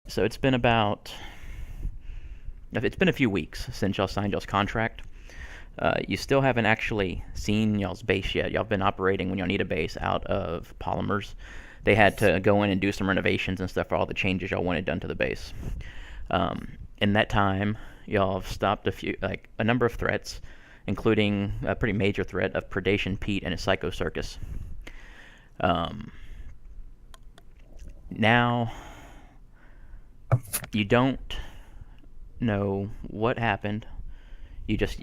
So it's been a few weeks since y'all signed y'all's contract. You still haven't actually seen y'all's base yet. Y'all been operating when y'all need a base out of polymers. They had to go in and do some renovations and stuff for all the changes y'all wanted done to the base. In that time, y'all have stopped a number of threats, including a pretty major threat of Predation Pete and his Psycho Circus. Now, you don't know what happened. You just,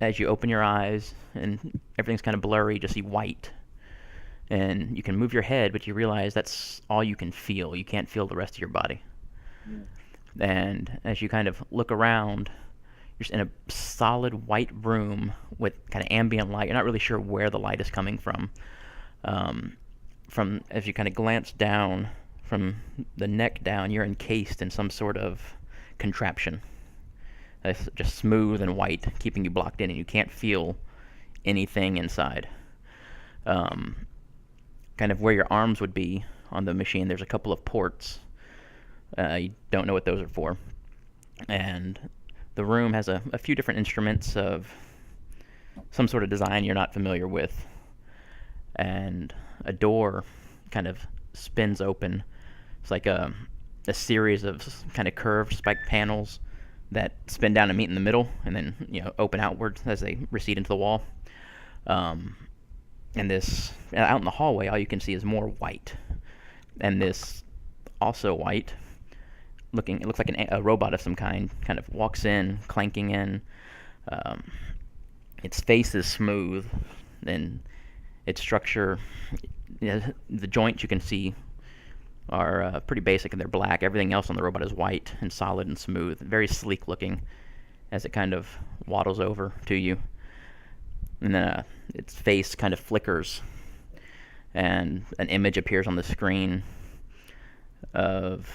as you open your eyes and everything's kind of blurry, you just see white. And you can move your head, but you realize that's all you can feel. You can't feel the rest of your body. Mm. And as you kind of look around, you're just in a solid white room with kind of ambient light. You're not really sure where the light is coming from. From as you kind of glance down from the neck down, you're encased in some sort of contraption. It's just smooth and white, keeping you blocked in, and you can't feel anything inside. Um, Kind of where your arms would be on the machine, there's a couple of ports. You don't know what those are for. And the room has a few different instruments of some sort of design you're not familiar with. And a door kind of spins open. It's like a series of kind of curved spiked panels that spin down and meet in the middle, and then open outwards as they recede into the wall. Um, and this out in the hallway, all you can see is more white, and this also white looking. It looks like a robot of some kind of walks in, clanking in. Um, its face is smooth, and its structure, the joints you can see are pretty basic, and they're black. Everything else on the robot is white and solid and smooth, very sleek looking as it kind of waddles over to you. And then its face kind of flickers, and an image appears on the screen of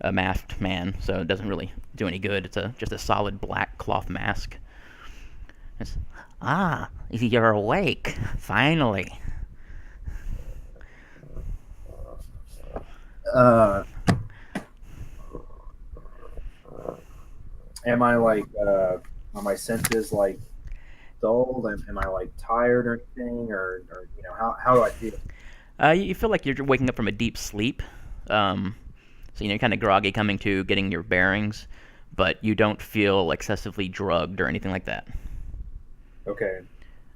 a masked man, so it doesn't really do any good. It's just a solid black cloth mask. It's, you're awake, finally. Uh, am I like, are my senses like dulled? Am I like tired or anything? Or how do I feel? You feel like you're waking up from a deep sleep. So you're kind of groggy coming to, getting your bearings, but you don't feel excessively drugged or anything like that. Okay,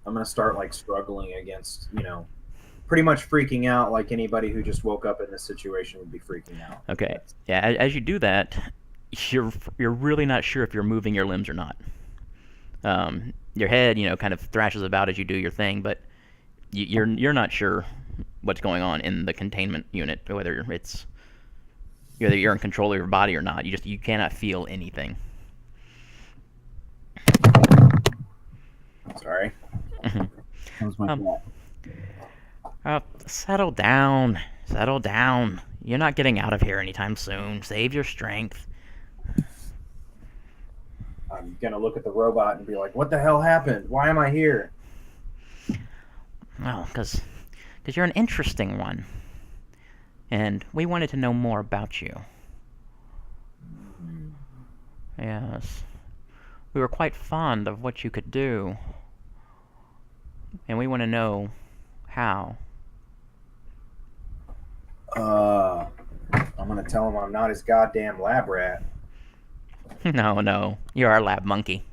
I'm gonna start like struggling against, pretty much freaking out like anybody who just woke up in this situation would be freaking out. Okay. That's Yeah. As you do that, you're really not sure if you're moving your limbs or not. Your head, kind of thrashes about as you do your thing, but you're not sure what's going on in the containment unit, whether you're in control of your body or not. You cannot feel anything. sorry. That was my um, fault. Settle down. Settle down. You're not getting out of here anytime soon. Save your strength. I'm gonna look at the robot and be like, "What the hell happened? Why am I here?" Well, because you're an interesting one, and we wanted to know more about you. Yes. We were quite fond of what you could do, and we want to know how. Uh, I'm gonna tell him I'm not his goddamn lab rat. No, no. You're our lab monkey.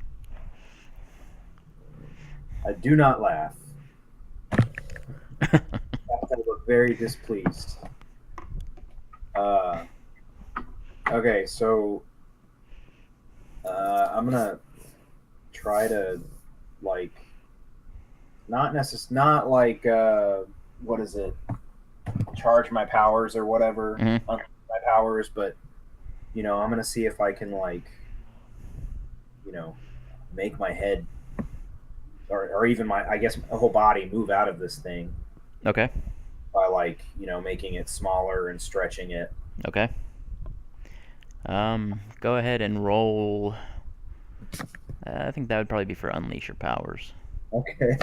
I do not laugh. I look very displeased. Uh, okay, so I'm gonna try to like not like what is it? Charge my powers or whatever, Mm-hmm. unlock my powers, but I'm gonna see if I can like you know make my head or even my I guess my whole body move out of this thing Okay. by like making it smaller and stretching it. Okay. Go ahead and roll. I think that would probably be for unleash your powers. Okay.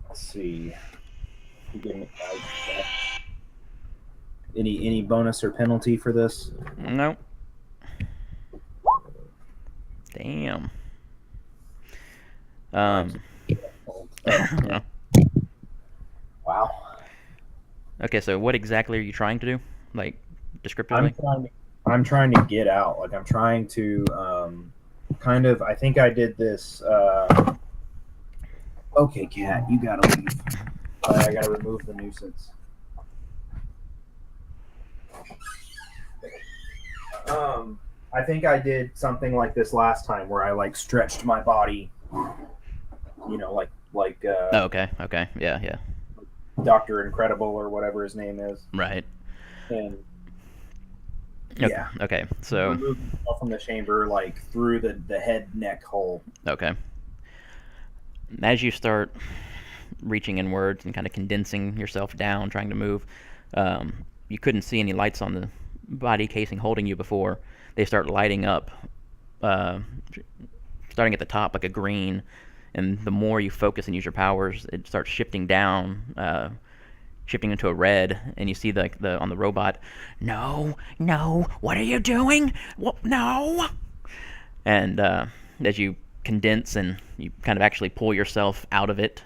Let's see. You give me, any bonus or penalty for this? Nope. Damn. I can't. Oh, wow. Okay, so what exactly are you trying to do? Like, I'm descriptively? trying to, I'm trying to get out. Like I'm trying to kind of. I think I did this. Okay, cat, you gotta leave. I gotta remove the nuisance. I think I did something like this last time where I like stretched my body. Like Oh, okay. Yeah. Doctor Incredible or whatever his name is, Right. and Okay. yeah, Okay. So, remove myself from the chamber like through the head neck hole. okay. As you start reaching inwards and kind of condensing yourself down, trying to move, you couldn't see any lights on the body casing holding you before. They start lighting up, uh, starting at the top like a green, and the more you focus and use your powers, it starts shifting down, shifting into a red, and you see the on the robot, no, no, what are you doing? What, no. And as you condense and you kind of actually pull yourself out of it,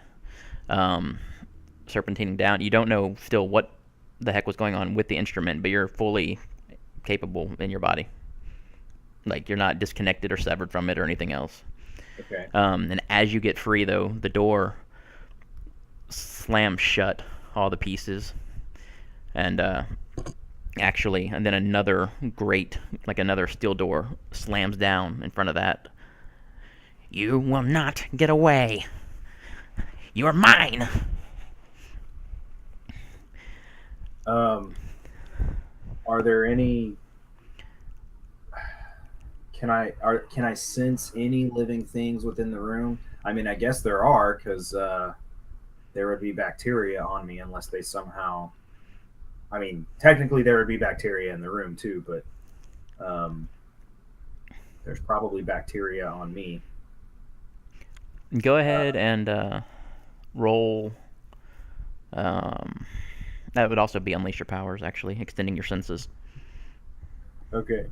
um, serpentining down, you don't know still what the heck was going on with the instrument, but you're fully capable in your body. Like, you're not disconnected or severed from it or anything else. Okay. And as you get free, though, the door slams shut, all the pieces, and and then another grate, like another steel door, slams down in front of that. You will not get away. You are mine. Are there any? Can I sense any living things within the room? I mean, I guess there are because there would be bacteria on me unless they somehow. I mean, technically there would be bacteria in the room too, but there's probably bacteria on me. Go ahead and roll. Um, that would also be unleash your powers, actually, extending your senses. Okay.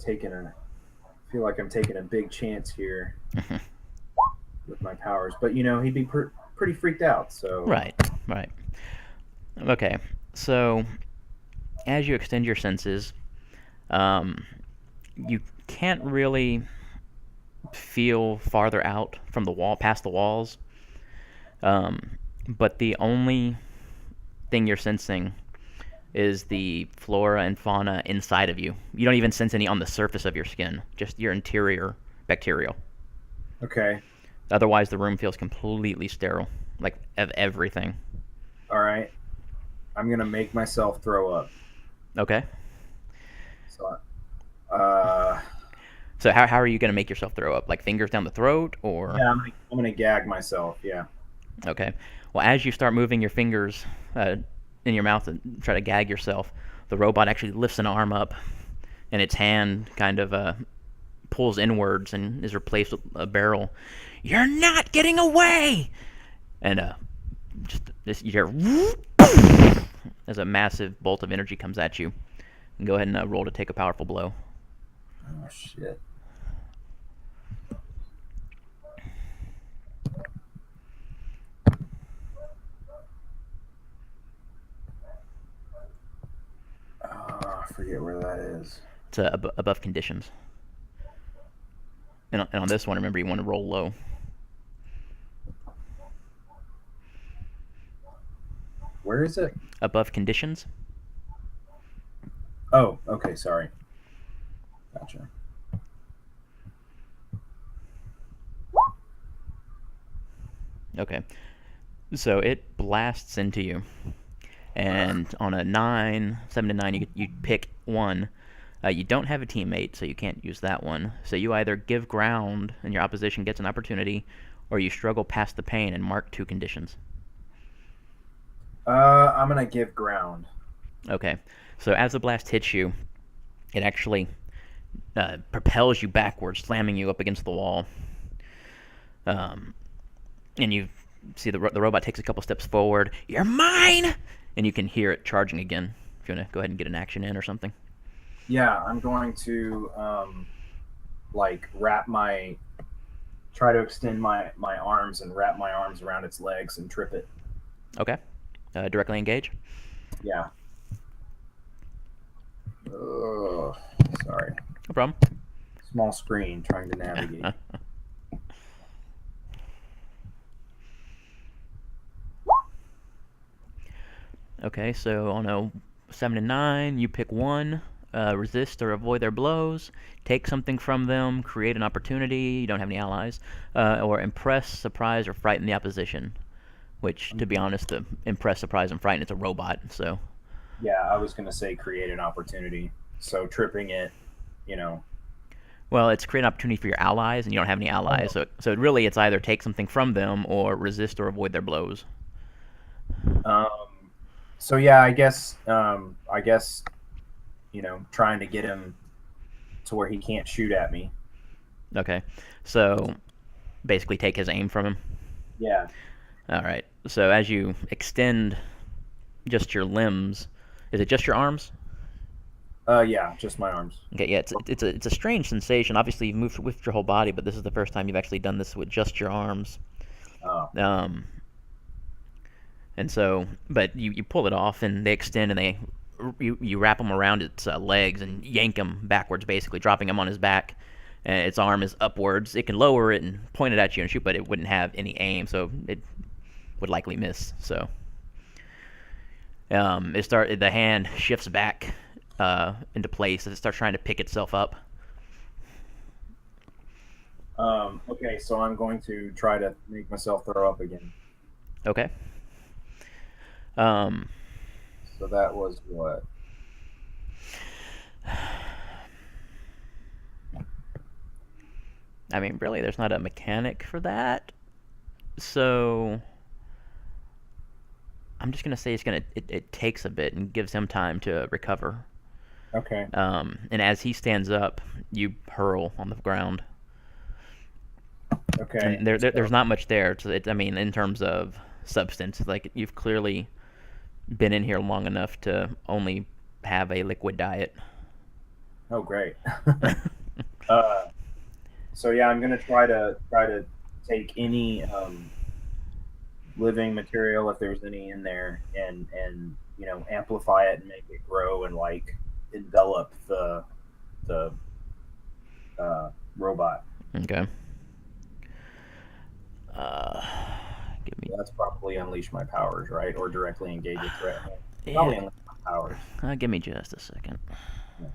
I feel like I'm taking a big chance here with my powers, but he'd be pretty freaked out. So Right, right. Okay, so as you extend your senses, um, you can't really feel farther out from the wall, past the walls. But the only thing you're sensing is the flora and fauna inside of you. You don't even sense any on the surface of your skin, just your interior bacterial. okay, Otherwise, the room feels completely sterile, like of everything. all right. I'm gonna make myself throw up. Okay. So, uh, So how are you going to make yourself throw up? Like fingers down the throat, or? yeah, I'm gonna gag myself. Yeah. Okay. Well, as you start moving your fingers in your mouth and try to gag yourself, the robot actually lifts an arm up, and its hand kind of pulls inwards and is replaced with a barrel. You're not getting away! And just this, you hear whoop, as a massive bolt of energy comes at you. And go ahead and roll to take a powerful blow. Oh shit. I forget where that is. It's above conditions. And on this one, remember, you want to roll low. Where is it? Above conditions. Oh, okay. Sorry. Gotcha. Okay. So it blasts into you. And on a 7 to 9, you pick one. You don't have a teammate, so you can't use that one. So you either give ground and your opposition gets an opportunity, or you struggle past the pain and mark 2 conditions. I'm gonna give ground. Okay. So as the blast hits you, it actually propels you backwards, slamming you up against the wall. And you see the robot takes a couple steps forward. You're mine! And you can hear it charging again. If you want to go ahead and get an action in or something. Yeah, I'm going to try to extend my arms and wrap my arms around its legs and trip it. Okay. Directly engage. Yeah. Ugh, sorry. No problem. Small screen trying to navigate. Okay, so on a 7 and 9, you pick one. Resist or avoid their blows, take something from them, create an opportunity, you don't have any allies, or impress, surprise, or frighten the opposition. Which, to be honest, the impress, surprise, and frighten, it's a robot, so... Yeah, I was going to say create an opportunity. So tripping it, Well, it's create an opportunity for your allies, and you don't have any allies, so really it's either take something from them or resist or avoid their blows. So yeah, I guess trying to get him to where he can't shoot at me. Okay, so basically take his aim from him. Yeah. All right. So as you extend just your limbs, is it just your arms? Yeah, just my arms. Okay. Yeah, it's a strange sensation. Obviously, you've moved with your whole body, but this is the first time you've actually done this with just your arms. Oh. And so, but you pull it off, and they extend, and you wrap them around its legs and yank him backwards, basically dropping him on his back. And its arm is upwards. It can lower it and point it at you and shoot, but it wouldn't have any aim, so it would likely miss. So the hand shifts back into place as it starts trying to pick itself up. Okay, so I'm going to try to make myself throw up again. Okay. So that was what? I mean, really, there's not a mechanic for that. So I'm just gonna say it takes a bit and gives him time to recover. Okay. And as he stands up, you hurl on the ground. Okay. And there's not much there. I mean, in terms of substance, like you've clearly been in here long enough to only have a liquid diet. Oh, great. So yeah, I'm gonna try to take any living material, if there's any in there, and amplify it and make it grow and envelop the robot. Okay. That's probably unleash my powers, right? Or directly engage a threat. Yeah. Probably unleash my powers. Give me just a second. Yeah.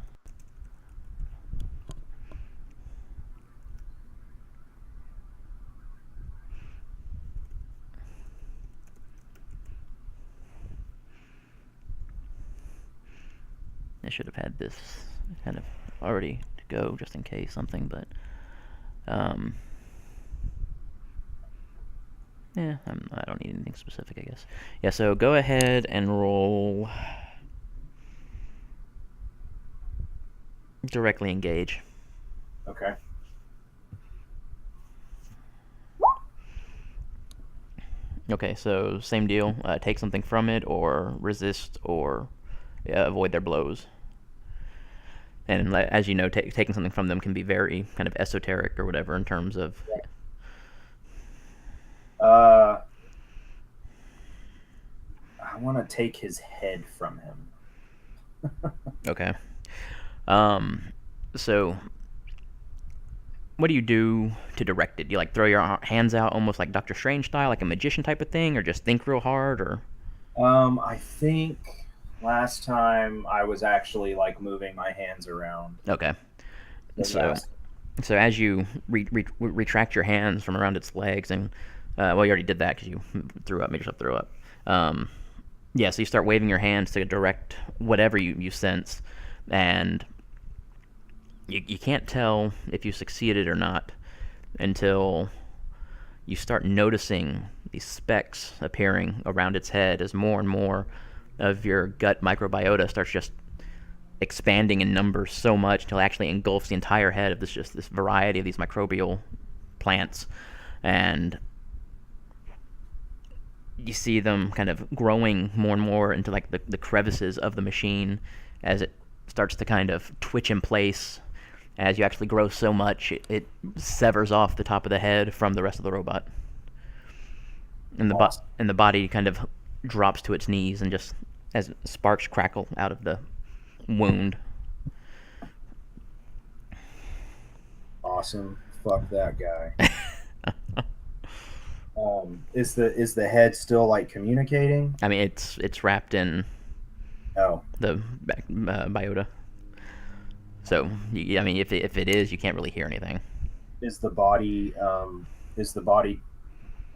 I should have had this kind of already to go just in case something, but yeah, I don't need anything specific, I guess. Yeah, so go ahead and roll directly engage. Okay. Okay, so same deal. Take something from it, or resist, or avoid their blows. And as you know, taking something from them can be very kind of esoteric or whatever in terms of... I want to take his head from him. Okay. So what do you do to direct it? Do you throw your hands out almost like Doctor Strange style, like a magician type of thing, or just think real hard, or? I think last time I was actually moving my hands around. Okay. So as you retract your hands from around its legs, and you already did that because you made yourself throw up. Yeah, so you start waving your hands to direct whatever you sense, and you can't tell if you succeeded or not until you start noticing these specks appearing around its head as more and more of your gut microbiota starts just expanding in numbers so much until it actually engulfs the entire head of this variety of these microbial plants, and you see them kind of growing more and more into like the crevices of the machine as it starts to kind of twitch in place. As you actually grow so much, it severs off the top of the head from the rest of the robot, and the body kind of drops to its knees, and just as sparks crackle out of the wound. Awesome. Fuck that guy. Is the head still like communicating? I mean, it's wrapped in the biota. So, I mean, if it is, you can't really hear anything. Is the body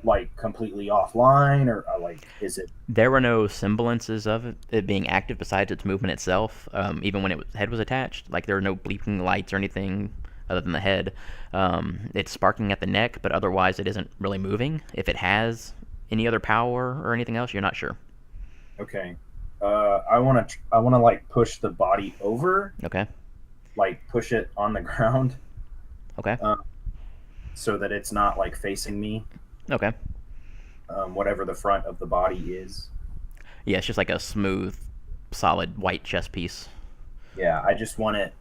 like completely offline, or like is it? There were no semblances of it being active besides its movement itself. Even when its head was attached, like there were no bleeping lights or anything other than the head. It's sparking at the neck, but otherwise it isn't really moving. If it has any other power or anything else, you're not sure. Okay. I want to like push the body over. Okay. Like push it on the ground. Okay. So that it's not like facing me. Okay. Whatever the front of the body is. Yeah, it's just like a smooth, solid white chess piece. Yeah, I just want it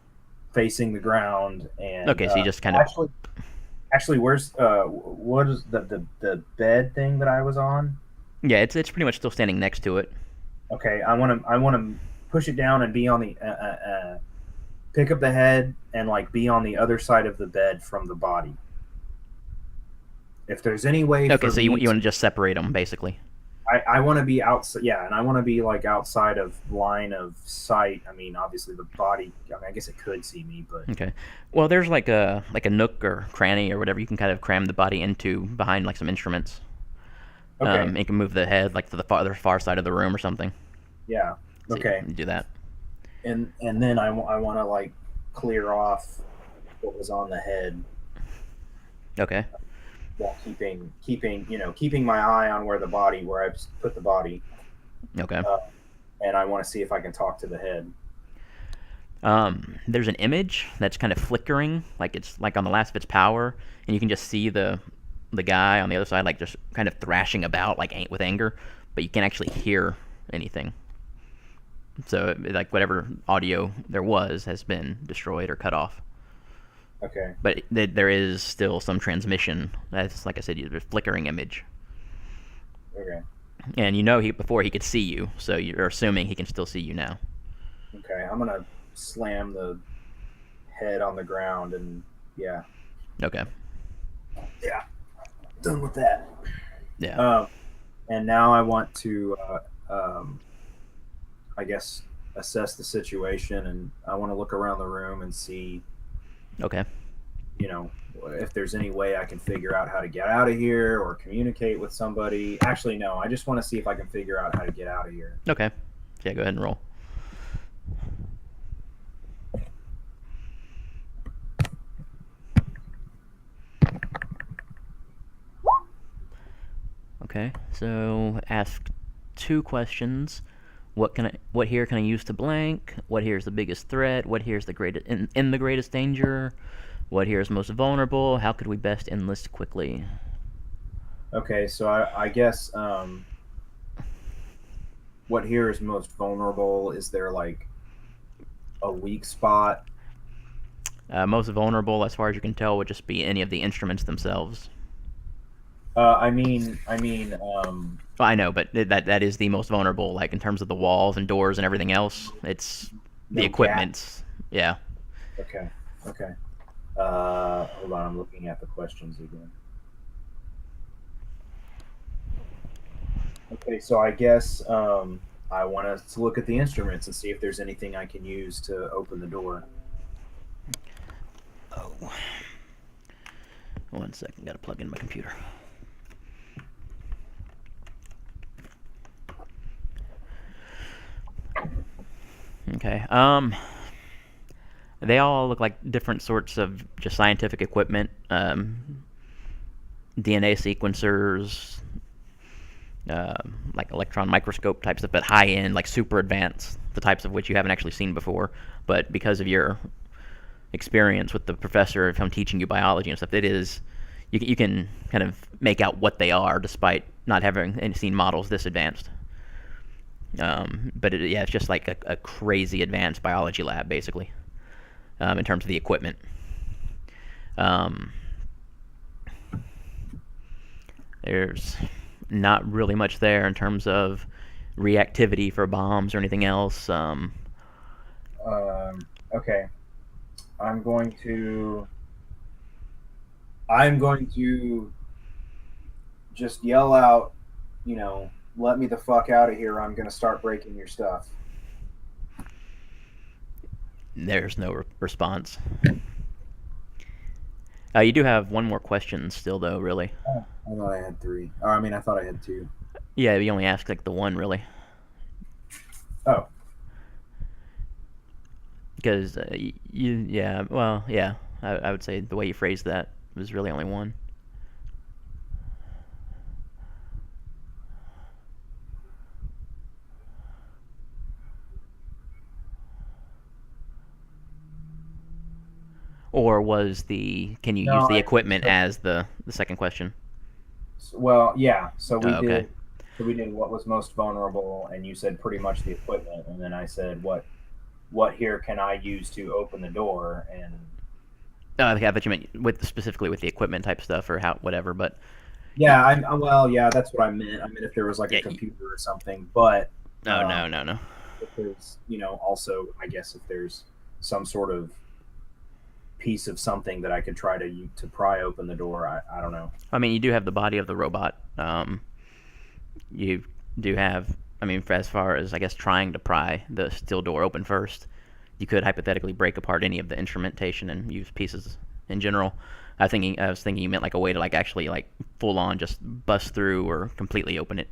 facing the ground. And okay, so you just kind of actually, where's what is the bed thing that I was on? Yeah, it's pretty much still standing next to it. Okay, I want to push it down and be on the pick up the head and like be on the other side of the bed from the body. If there's any way. Okay, so you want to just separate them, basically. I want to be outside, yeah, and I want to be like outside of line of sight. I mean, obviously the body. I mean, I guess it could see me, but okay. Well, there's like a nook or cranny or whatever you can kind of cram the body into behind like some instruments. Okay. You can move the head like to the far side of the room or something. Yeah. Okay. So you do that. And then I want to like clear off what was on the head. Okay. While keeping my eye on where I put the body. Okay. And I want to see if I can talk to the head. There's an image that's kind of flickering, like it's like on the last of its power, and you can just see the guy on the other side like just kind of thrashing about like with anger, but you can't actually hear anything. So like whatever audio there was has been destroyed or cut off. Okay. But there is still some transmission. That's, like I said, a flickering image. Okay. And before he could see you, so you're assuming he can still see you now. Okay, I'm gonna slam the head on the ground and yeah. Okay. Yeah. Done with that. Yeah. And now I want to, I guess, assess the situation, and I want to look around the room and see. Okay. If there's any way I can figure out how to get out of here or communicate with somebody. Actually, no. I just want to see if I can figure out how to get out of here. Okay. Yeah, go ahead and roll. Okay. So ask 2 questions. What here can I use to blank? What here is the biggest threat? What here is the greatest in the greatest danger? What here is most vulnerable? How could we best enlist quickly? Okay, so I guess what here is most vulnerable? Is there like a weak spot? Most vulnerable, as far as you can tell, would just be any of the instruments themselves. I mean. Well, I know, but that is the most vulnerable, like in terms of the walls and doors and everything else. It's the equipment. Yeah. Okay. Hold on, I'm looking at the questions again. Okay, so I guess I want to look at the instruments and see if there's anything I can use to open the door. Oh. 1 second, gotta plug in my computer. Okay. They all look like different sorts of just scientific equipment. DNA sequencers, like electron microscope type stuff, but high end, like super advanced the types of which you haven't actually seen before, but because of your experience with the professor of him teaching you biology and stuff, it is you can kind of make out what they are despite not having seen models this advanced. But yeah, it's just like a crazy advanced biology lab basically, in terms of the equipment. There's not really much there in terms of reactivity for bombs or anything else. Okay. I'm going to just yell out, let me the fuck out of here. I'm going to start breaking your stuff. There's no response. You do have one more question still, though, really. Oh, I thought I had 3. Or, I thought I had 2. Yeah, you only asked like the one, really. Oh. Because yeah, well, yeah, I would say the way you phrased that was really only one. Or was can you use the equipment as the second question? Well, yeah. So we okay. did. So we did what was most vulnerable, and you said pretty much the equipment, and then I said what here can I use to open the door? And I bet you meant specifically with the equipment type stuff or whatever, but yeah, yeah, that's what I meant. I mean, if there was like a computer or something, but no. If there's, also, I guess if there's some sort of piece of something that I could try to pry open the door, I don't know. I mean, you do have the body of the robot. You do have, as far as I guess trying to pry the steel door open first, you could hypothetically break apart any of the instrumentation and use pieces in general. I was thinking you meant like a way to like actually like full on just bust through or completely open it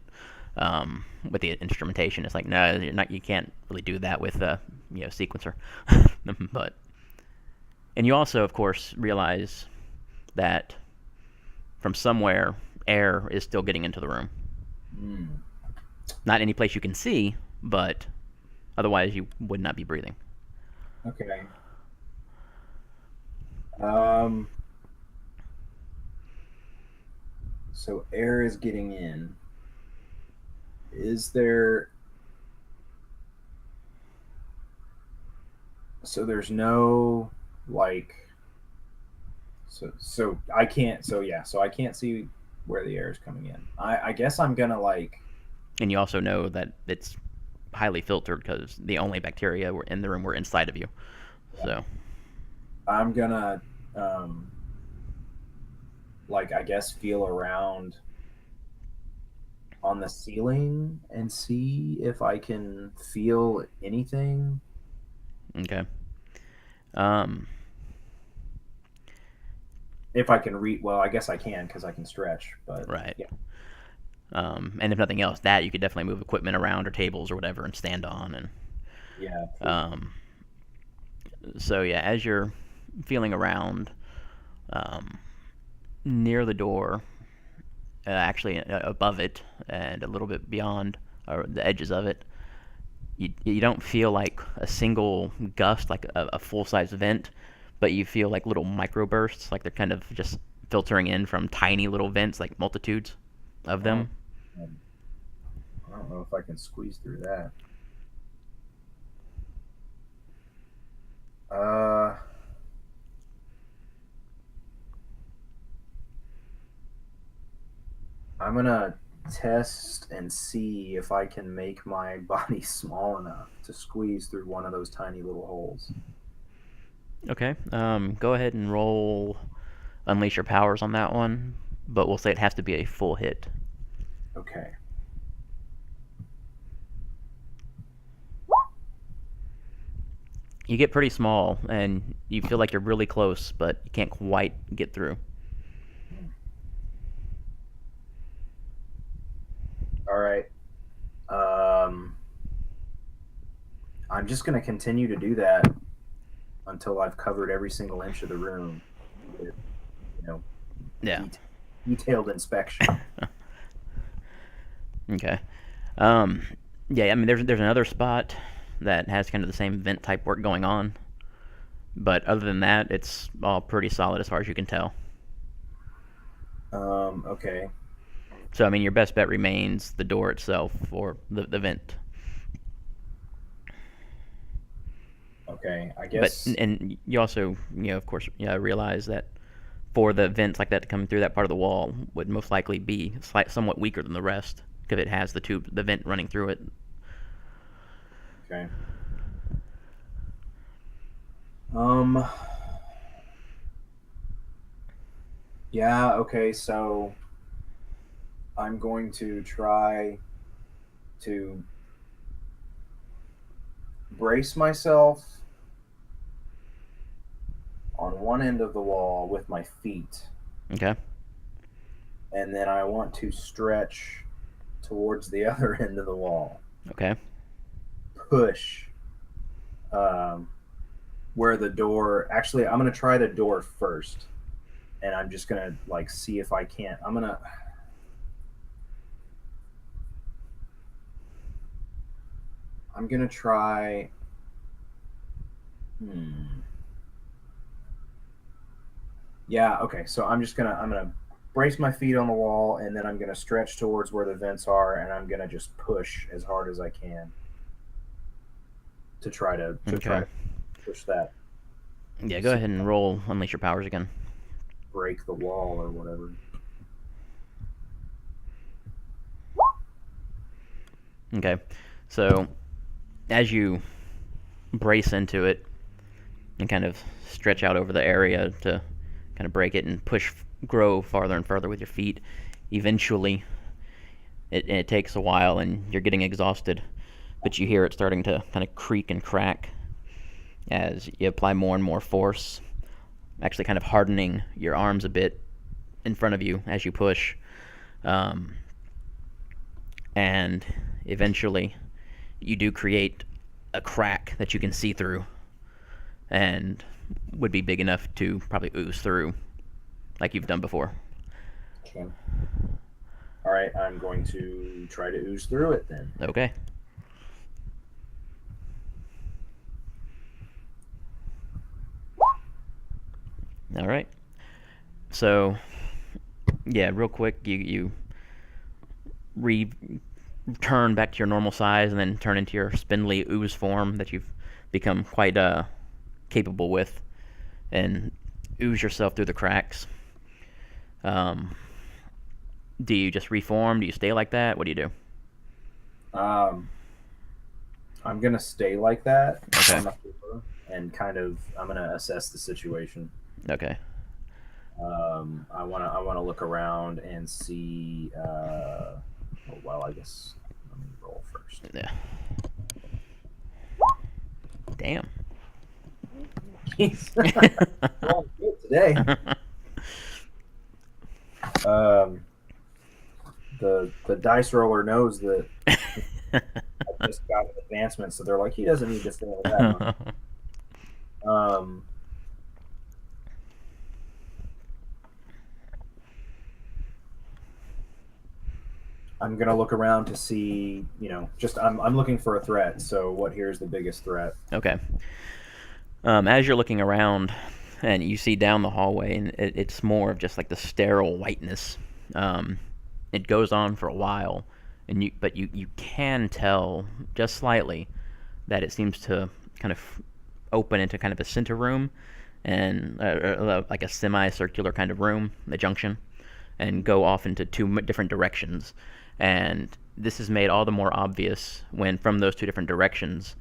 with the instrumentation. It's like no, you can't really do that with a sequencer. But and you also of course realize that from somewhere air is still getting into the room. Not any place you can see, but otherwise you would not be breathing. Okay. So air is getting in. Is there... So there's no, like... So I can't... So yeah, so I can't see where the air is coming in. I guess I'm gonna, like... And you also know that it's highly filtered because the only bacteria were in the room were inside of you. So I'm gonna I guess feel around on the ceiling and see if I can feel anything. Okay. If I can read, well, I guess I can because I can stretch. But right. Yeah. And if nothing else, that you could definitely move equipment around or tables or whatever and stand on and. Yeah. So yeah, as you're feeling around, near the door, actually above it and a little bit beyond or the edges of it, you don't feel like a single gust, like a full-size vent, but you feel like little microbursts, like they're kind of just filtering in from tiny little vents, like multitudes of them. I don't know if I can squeeze through that. I'm gonna test and see if I can make my body small enough to squeeze through one of those tiny little holes. Okay. Go ahead and roll Unleash Your Powers on that one, but we'll say it has to be a full hit. Okay. You get pretty small, and you feel like you're really close, but you can't quite get through. All right. I'm just going to continue to do that until I've covered every single inch of the room with, detailed inspection. Okay. Yeah, there's another spot that has kind of the same vent type work going on. But other than that, it's all pretty solid as far as you can tell. Okay. So, I mean, your best bet remains the door itself or the vent. Okay. I But guess. and you also, of course, realize that for the vents like that to come through that part of the wall would most likely be somewhat weaker than the rest because it has the vent running through it. Okay. Um. Yeah. Okay. So I'm going to try to brace myself on one end of the wall with my feet, Okay. and then I want to stretch towards the other end of the wall. Okay. Push where the door. Actually, I'm gonna try the door first, and I'm just gonna like see if I can't. I'm gonna try. Yeah. Okay. So I'm gonna brace my feet on the wall, and then I'm gonna stretch towards where the vents are, and I'm gonna just push as hard as I can to try to Okay. push that. Yeah, go ahead and roll Unleash Your Powers again. Break the wall or whatever. Okay. So, as you brace into it and kind of stretch out over the area to kind of break it and grow farther and further with your feet, eventually, it takes a while and you're getting exhausted, but you hear it starting to kind of creak and crack as you apply more and more force, actually kind of hardening your arms a bit in front of you as you push. And eventually, you do create a crack that you can see through and would be big enough to probably ooze through like you've done before. Okay. All right, I'm going to try to ooze through it then. Okay. All right. So, yeah, real quick, you return back to your normal size and then turn into your spindly ooze form that you've become quite capable with, and ooze yourself through the cracks. Do you just reform? Do you stay like that? What do you do? I'm gonna stay like that Okay. on the floor and I'm gonna assess the situation. Okay. I wanna look around and see. Well, I guess let me roll first. Yeah. Damn. Rolling good today. The dice roller knows that I just got an advancement, so they're like, he doesn't need to fail that one. I'm gonna look around to see, I'm looking for a threat. So what here's the biggest threat? Okay. As you're looking around and you see down the hallway, and it's more of just like the sterile whiteness. It goes on for a while, but you can tell just slightly that it seems to kind of open into kind of a center room and like a semicircular kind of room, the junction, and go off into two different directions. And this is made all the more obvious when from those two different directions,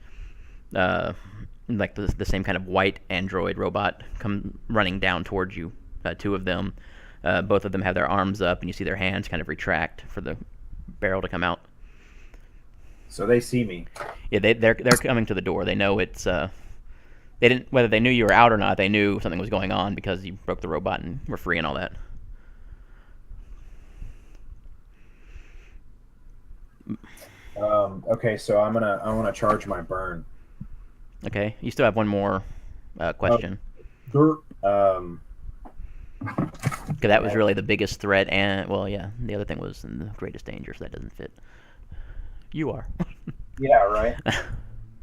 like the same kind of white android robot come running down towards you. Two of them, both of them have their arms up, and you see their hands kind of retract for the barrel to come out. So they see me. Yeah, they're coming to the door. They know it's they didn't, whether they knew you were out or not. They knew something was going on because you broke the robot and were free and all that. Okay, so I want to charge my burn. Okay, you still have one more question. Um, Because that was really the biggest threat, and well, yeah, the other thing was in the greatest danger, so that doesn't fit. You are. Yeah, right.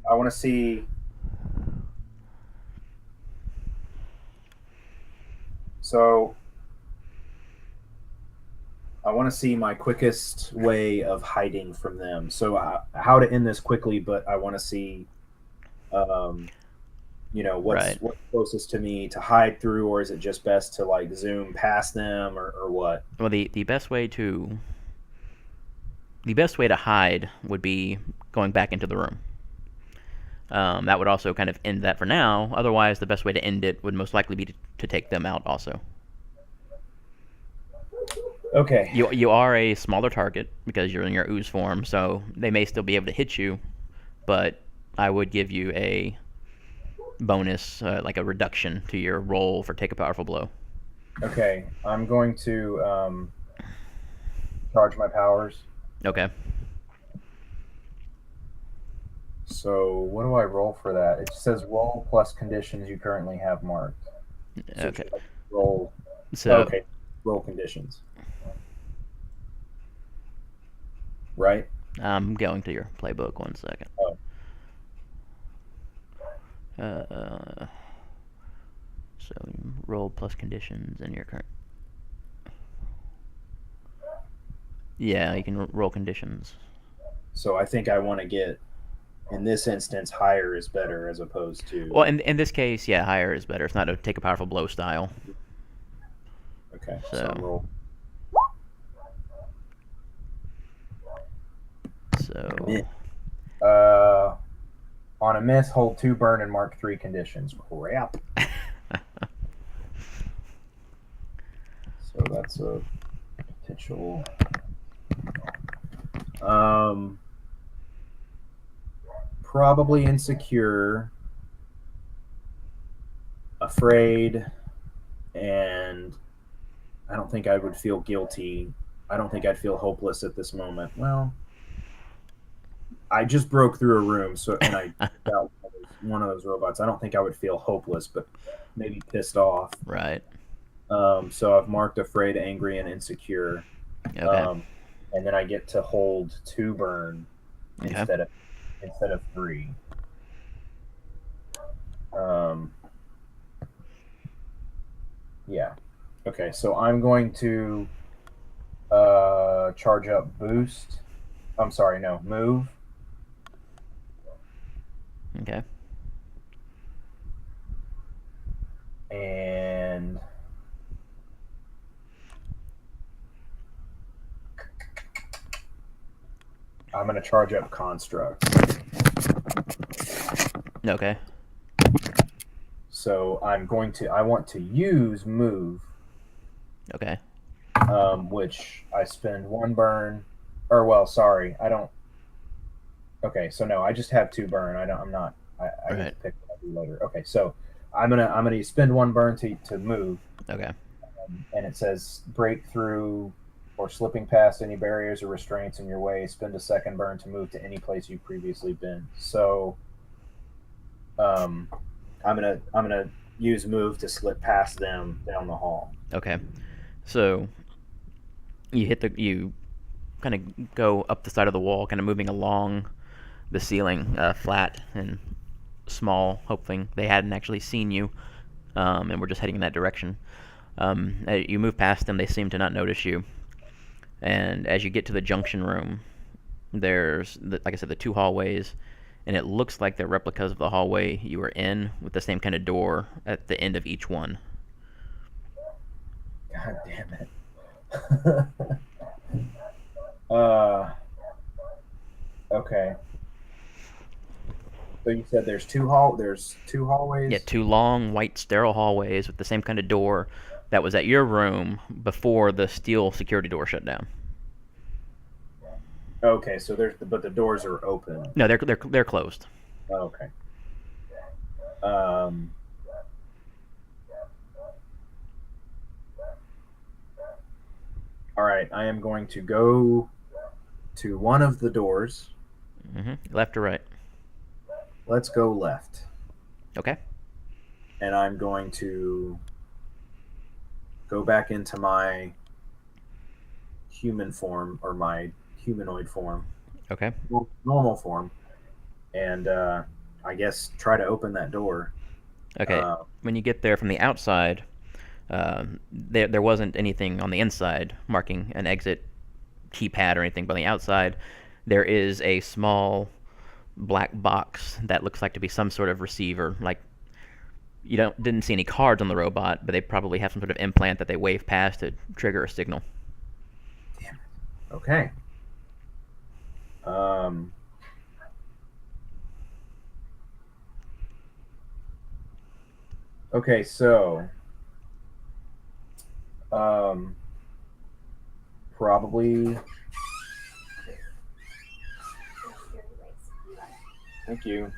I want to see. So I want to see my quickest way of hiding from them. So how to end this quickly, but I want to see, um, Right. what's closest to me to hide through, or is it just best to like zoom past them, or what? Well, the best way to hide would be going back into the room. That would also kind of end that for now. Otherwise, the best way to end it would most likely be to take them out also. Okay. You are a smaller target because you're in your ooze form, so they may still be able to hit you, but I would give you a bonus, like a reduction to your roll for take a powerful blow. Okay. I'm going to charge my powers. Okay. So what do I roll for that? It says roll plus conditions you currently have marked. So Okay. roll. So Okay. Roll conditions. Right. I'm going to your playbook 1 second. Oh. So roll plus conditions in your current. Yeah, you can roll conditions. So I think I want to get, in this instance, higher is better as opposed to. Well, in this case, yeah, higher is better. It's not a take a powerful blow style. Okay. So roll. So On a miss, hold 2 burn and mark 3 conditions. Crap. So that's a potential. Probably insecure, afraid, and I don't think I would feel guilty. I don't think I'd feel hopeless at this moment. Well, I just broke through a room, and I got one of those robots. I don't think I would feel hopeless, but maybe pissed off. Right. So I've marked afraid, angry, and insecure. Okay. And then I get to hold 2 burn Okay. instead of 3. Yeah. Okay, so I'm going to charge up boost. I'm sorry, no, move. Okay. And I'm going to charge up construct. Okay. So I want to use move, Okay. which I spend 1 burn, or well, sorry, I don't. Okay, so no, I just have 2 burn. I'm not. I get Right. to pick what I do later. Okay, so I'm gonna spend 1 burn to move, Okay. and it says break through or slipping past any barriers or restraints in your way. Spend a 2nd burn to move to any place you've previously been. So, I'm gonna use move to slip past them down the hall. Okay. So you kind of go up the side of the wall, kind of moving along the ceiling, flat and small, hoping they hadn't actually seen you, and we're just heading in that direction. You move past them; they seem to not notice you. And as you get to the junction room, there's, like I said, the 2 hallways, and it looks like they're replicas of the hallway you were in, with the same kind of door at the end of each one. God damn it. Okay. So you said there's 2 hallways? Yeah, 2 long, white, sterile hallways with the same kind of door that was at your room before the steel security door shut down. Okay, so but the doors are open. No, they're closed. Okay. All right, I am going to go to one of the doors. Left or right? Let's go left. Okay. And I'm going to go back into my human form, or my humanoid form. Okay. Normal form. And I guess try to open that door. Okay, Uh, when you get there from the outside, there wasn't anything on the inside marking an exit keypad or anything, but on the outside, there is a small black box that looks like to be some sort of receiver. Like you didn't see any cards on the robot, but they probably have some sort of implant that they wave past to trigger a signal. Damn it. Okay. Um, okay, so um, probably. Thank you.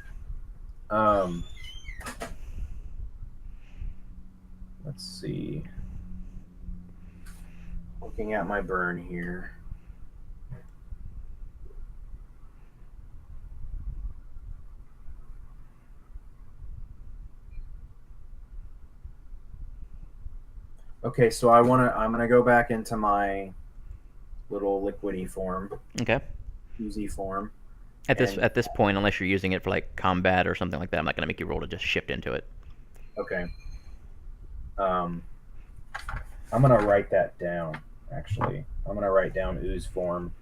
Um, let's see. Looking at my burn here. Okay, so I'm gonna go back into my little liquidy form, Okay. oozy form. At this point, unless you're using it for like combat or something like that, I'm not gonna make you roll to just shift into it. Okay. Um, I'm gonna write that down. Actually, I'm gonna write down ooze form.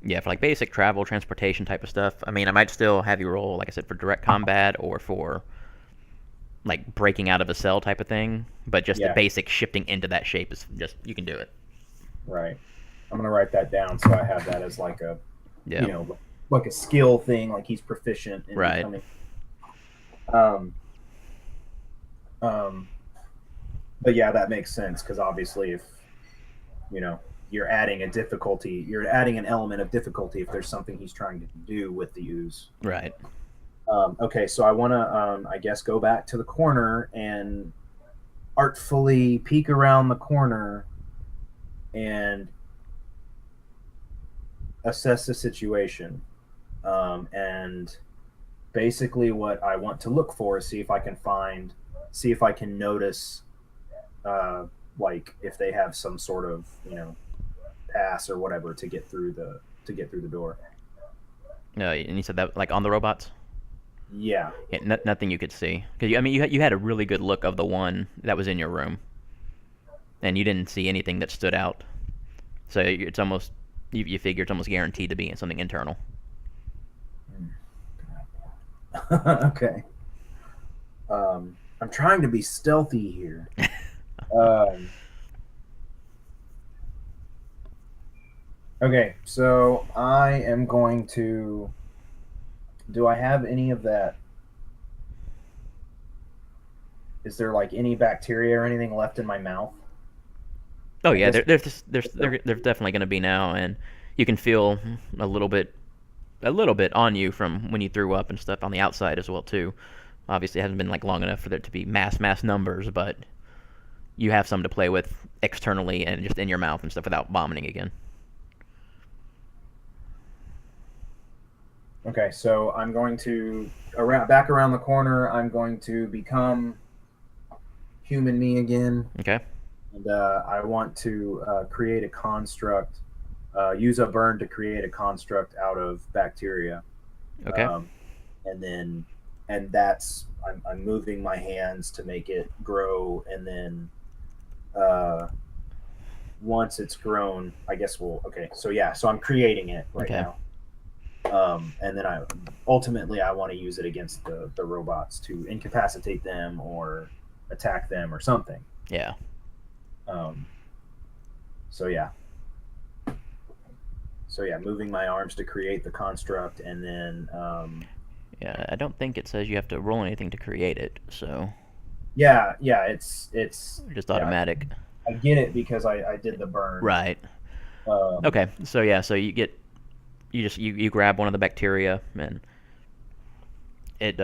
Yeah, for like basic travel, transportation type of stuff. I mean, I might still have you roll, like I said, for direct combat or for like breaking out of a cell type of thing. But just the Yeah. basic shifting into that shape is just you can do it. Right. I'm gonna write that down so I have that as like a, Yeah. like a skill thing, like he's proficient in Right. becoming. Um, um, but yeah, that makes sense because obviously, if you know, you're adding a difficulty, you're adding an element of difficulty if there's something he's trying to do with the ooze. Right. Okay, so I want to, I guess, go back to the corner and artfully peek around the corner and assess the situation. And basically, what I want to look for is see if I can notice, like if they have some sort of pass or whatever to get through the door. And you said that like on the robots. Yeah. Yeah, nothing you could see. Cause I mean, you had a really good look of the one that was in your room, and you didn't see anything that stood out. So it's almost you figure it's almost guaranteed to be in something internal. Okay. I'm trying to be stealthy here. Um, okay, so I am going to. Do I have any of that? Is there like any bacteria or anything left in my mouth? Oh I yeah, guess. there's definitely going to be now, and you can feel a little bit on you from when you threw up and stuff on the outside as well too. Obviously, it hasn't been like long enough for there to be mass numbers, but you have some to play with externally and just in your mouth and stuff without vomiting again. Okay, so I'm going to back around the corner. I'm going to become human me again, Okay. and I want to create a construct. Use a burn to create a construct out of bacteria. Okay. And then that's I'm moving my hands to make it grow, and then once it's grown, I guess so I'm creating it right Okay. now. And then I want to use it against the robots to incapacitate them or attack them or something. Yeah. Um, so yeah. So yeah, moving my arms to create the construct, and then Yeah, I don't think it says you have to roll anything to create it, so yeah, it's just yeah, automatic. I get it because I did the burn. Right. Um, Okay. So yeah, so you grab one of the bacteria and it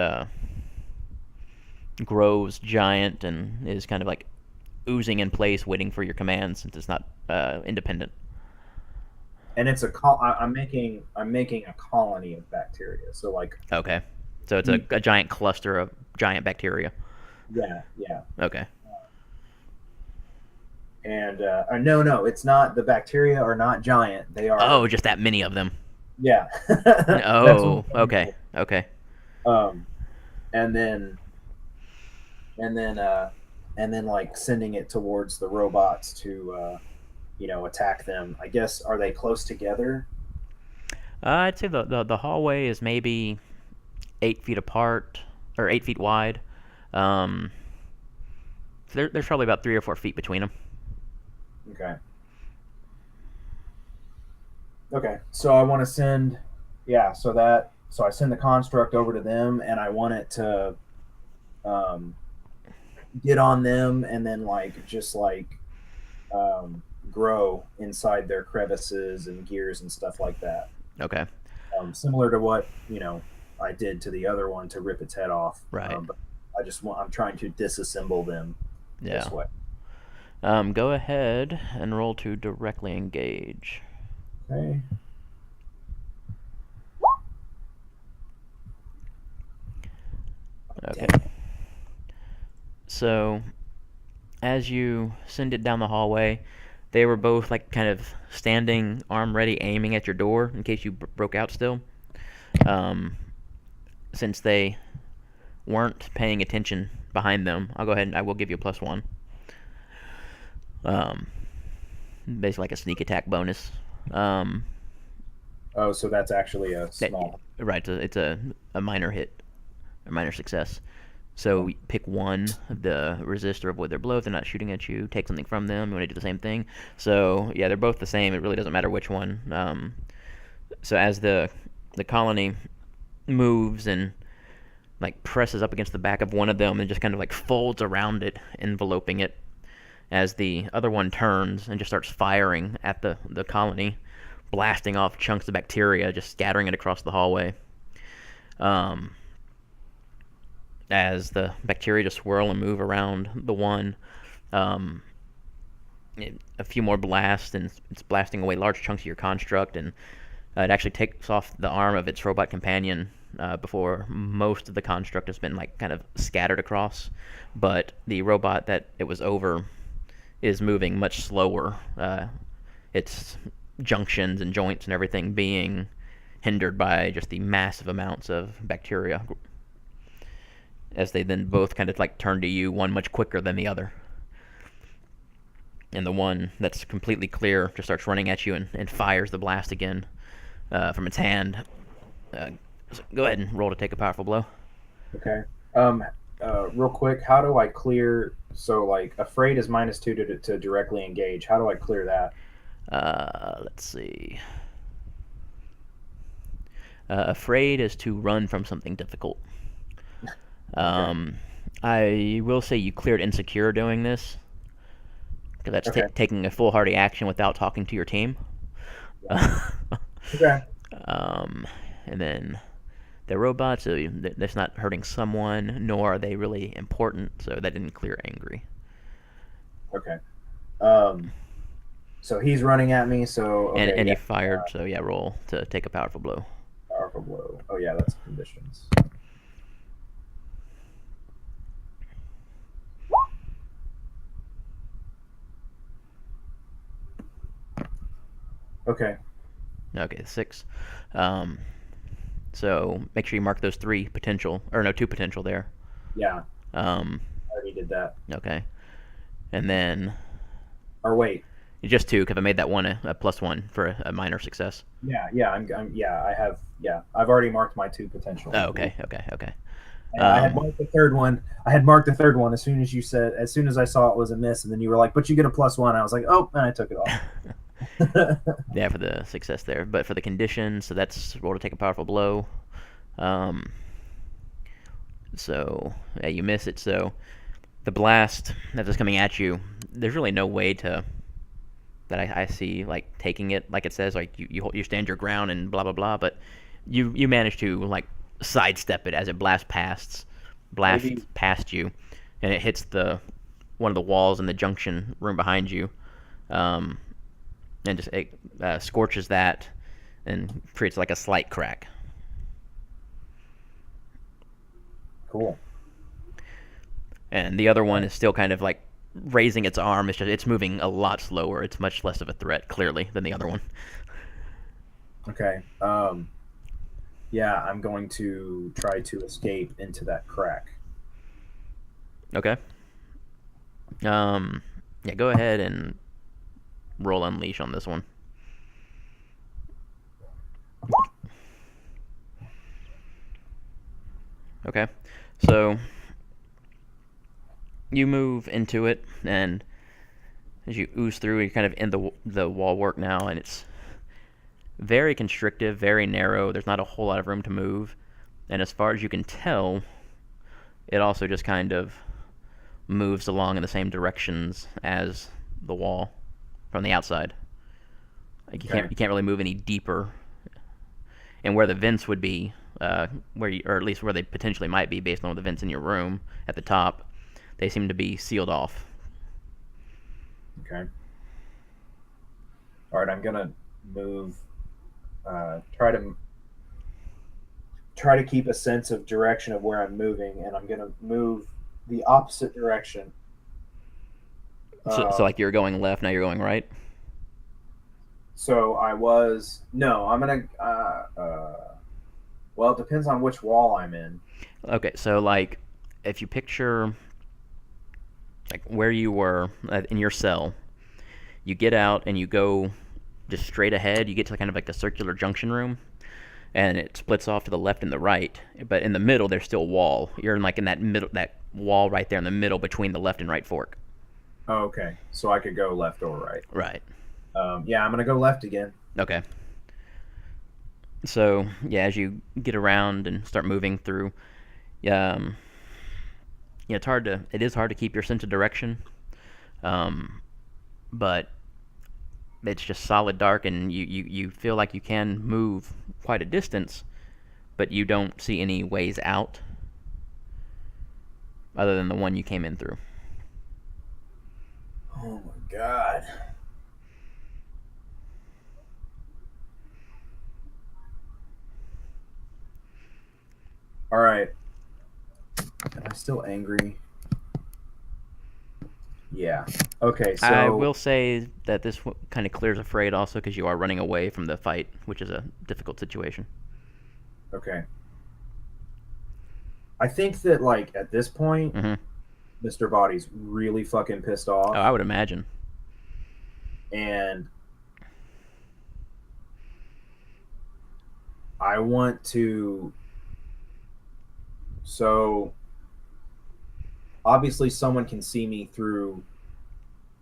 grows giant and is kind of like oozing in place, waiting for your command since it's not independent. and it's I'm making a colony of bacteria. So like Okay. So it's a giant cluster of giant bacteria. yeah. Okay. And no, it's not. The bacteria are not giant. They are. Oh, just that many of them. Yeah. Oh, okay. Okay. Um, and then and then uh and then like sending it towards the robots to attack them. I guess, are they close together? I'd say the hallway is maybe 8 feet apart or 8 feet wide. Um, so there's probably about 3 or 4 feet between them. Okay. Okay. So I want to send, yeah. So I send the construct over to them, and I want it to um, get on them, and then like just like grow inside their crevices and gears and stuff like that. Okay. Similar to what I did to the other one to rip its head off. Right. But I'm trying to disassemble them Yeah. this way. Go ahead and roll to directly engage. Okay. Okay. So, as you send it down the hallway, they were both like kind of standing, arm ready, aiming at your door in case you broke out still. Since they weren't paying attention behind them, I'll go ahead and I will give you a +1. Basically like a sneak attack bonus. Oh, so that's actually a small. Right, it's a minor hit, a minor success. So pick one, the resist or avoid their blow if they're not shooting at you. Take something from them. You want to do the same thing. So yeah, they're both the same. It really doesn't matter which one. So as the colony moves and like presses up against the back of one of them and just kind of like folds around it, enveloping it, as the other one turns and just starts firing at the colony, blasting off chunks of bacteria, just scattering it across the hallway. As the bacteria just swirl and move around the one, a few more blasts, and it's blasting away large chunks of your construct, and it actually takes off the arm of its robot companion before most of the construct has been like kind of scattered across. But the robot that it was over is moving much slower. Its junctions and joints and everything being hindered by just the massive amounts of bacteria, as they then both kind of like turn to you, one much quicker than the other. And the one that's completely clear just starts running at you and fires the blast again from its hand. So go ahead and roll to take a powerful blow. Okay. Real quick, how do I clear? So like, afraid is -2 to directly engage. How do I clear that? Let's see. Afraid is to run from something difficult. I will say you cleared insecure doing this, because that's Okay. taking a foolhardy action without talking to your team. Okay. And then they're robots, so that's not hurting someone, nor are they really important, so that didn't clear angry. Okay. So he's running at me. So okay, And yeah, he fired, so yeah, roll to take a powerful blow. powerful blow. Oh yeah, that's conditions. Okay. Okay, 6. So make sure you mark those 3 potential, or no, 2 potential there. Yeah, Um, I already did that. okay. And then Or wait. just 2, because I made that one a +1 for a minor success. Yeah. Yeah. I have. Yeah, I've already marked my 2 potential. Oh, okay. And I had marked the third one. As soon as you said, as soon as I saw it was a miss, and then you were like, "But you get a +1." I was like, "Oh," and I took it off. Yeah, for the success there. But for the condition, so that's roll to take a powerful blow. So yeah, you miss it. So the blast that is coming at you, there's really no way to that I see like taking it, like it says, like you stand your ground and blah blah blah. But you manage to like sidestep it as it blasts past you, and it hits one of the walls in the junction room behind you. And just scorches that and creates like a slight crack. Cool. And the other one is still kind of like raising its arm. It's moving a lot slower. It's much less of a threat, clearly, than the other one. Okay. Yeah, I'm going to try to escape into that crack. Okay. Yeah, go ahead and roll unleash on this one. Okay. So you move into it, and as you ooze through, you're kind of in the wall work now, and it's very constrictive, very narrow. There's not a whole lot of room to move, and as far as you can tell, it also just kind of moves along in the same directions as the wall from the outside. Like Okay. you can't really move any deeper, and where the vents would be, or at least where they potentially might be, based on the vents in your room at the top, they seem to be sealed off. Okay. All right, I'm gonna move. Try to keep a sense of direction of where I'm moving, and I'm gonna move the opposite direction. So like you're going left, now you're going right. So I was no. I'm gonna. Well, it depends on which wall I'm in. Okay, so like if you picture like where you were in your cell, you get out and you go just straight ahead. You get to kind of like the circular junction room, and it splits off to the left and the right. But in the middle, there's still wall. You're in like in that middle, that wall right there in the middle between the left and right fork. Oh, okay, so I could go left or right. Right. Yeah, I'm gonna go left again. Okay. So yeah, as you get around and start moving through, um, yeah, it is hard to keep your sense of direction, um, but it's just solid dark, and you feel like you can move quite a distance, but you don't see any ways out other than the one you came in through. Oh my god. All right. Am I still angry? Yeah. Okay, I so will say that this kind of clears a freight also because you are running away from the fight, which is a difficult situation. okay. I think that like at this point, Hmm. Mr. Body's really fucking pissed Oh, off, I would imagine. and I want to. So obviously, someone can see me through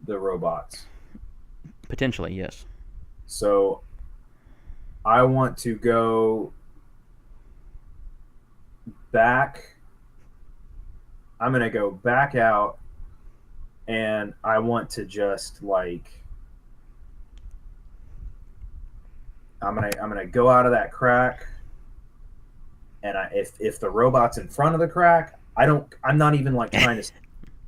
the robots. Potentially, yes. So I want to go back. I'm gonna go back out, and I want to just like I'm gonna go out of that crack, and if the robot's in front of the crack, I'm not even like trying to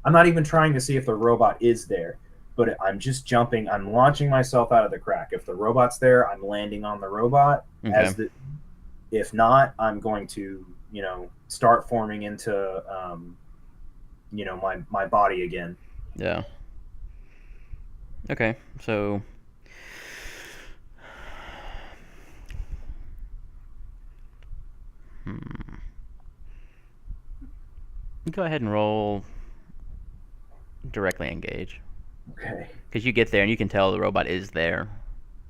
I'm not even trying to see if the robot is there, but I'm just jumping. I'm launching myself out of the crack. If the robot's there, I'm landing on the robot. Okay. If not, I'm going to start forming into my body again. Yeah. Okay. So go ahead and roll directly engage Okay. because you get there and you can tell the robot is there.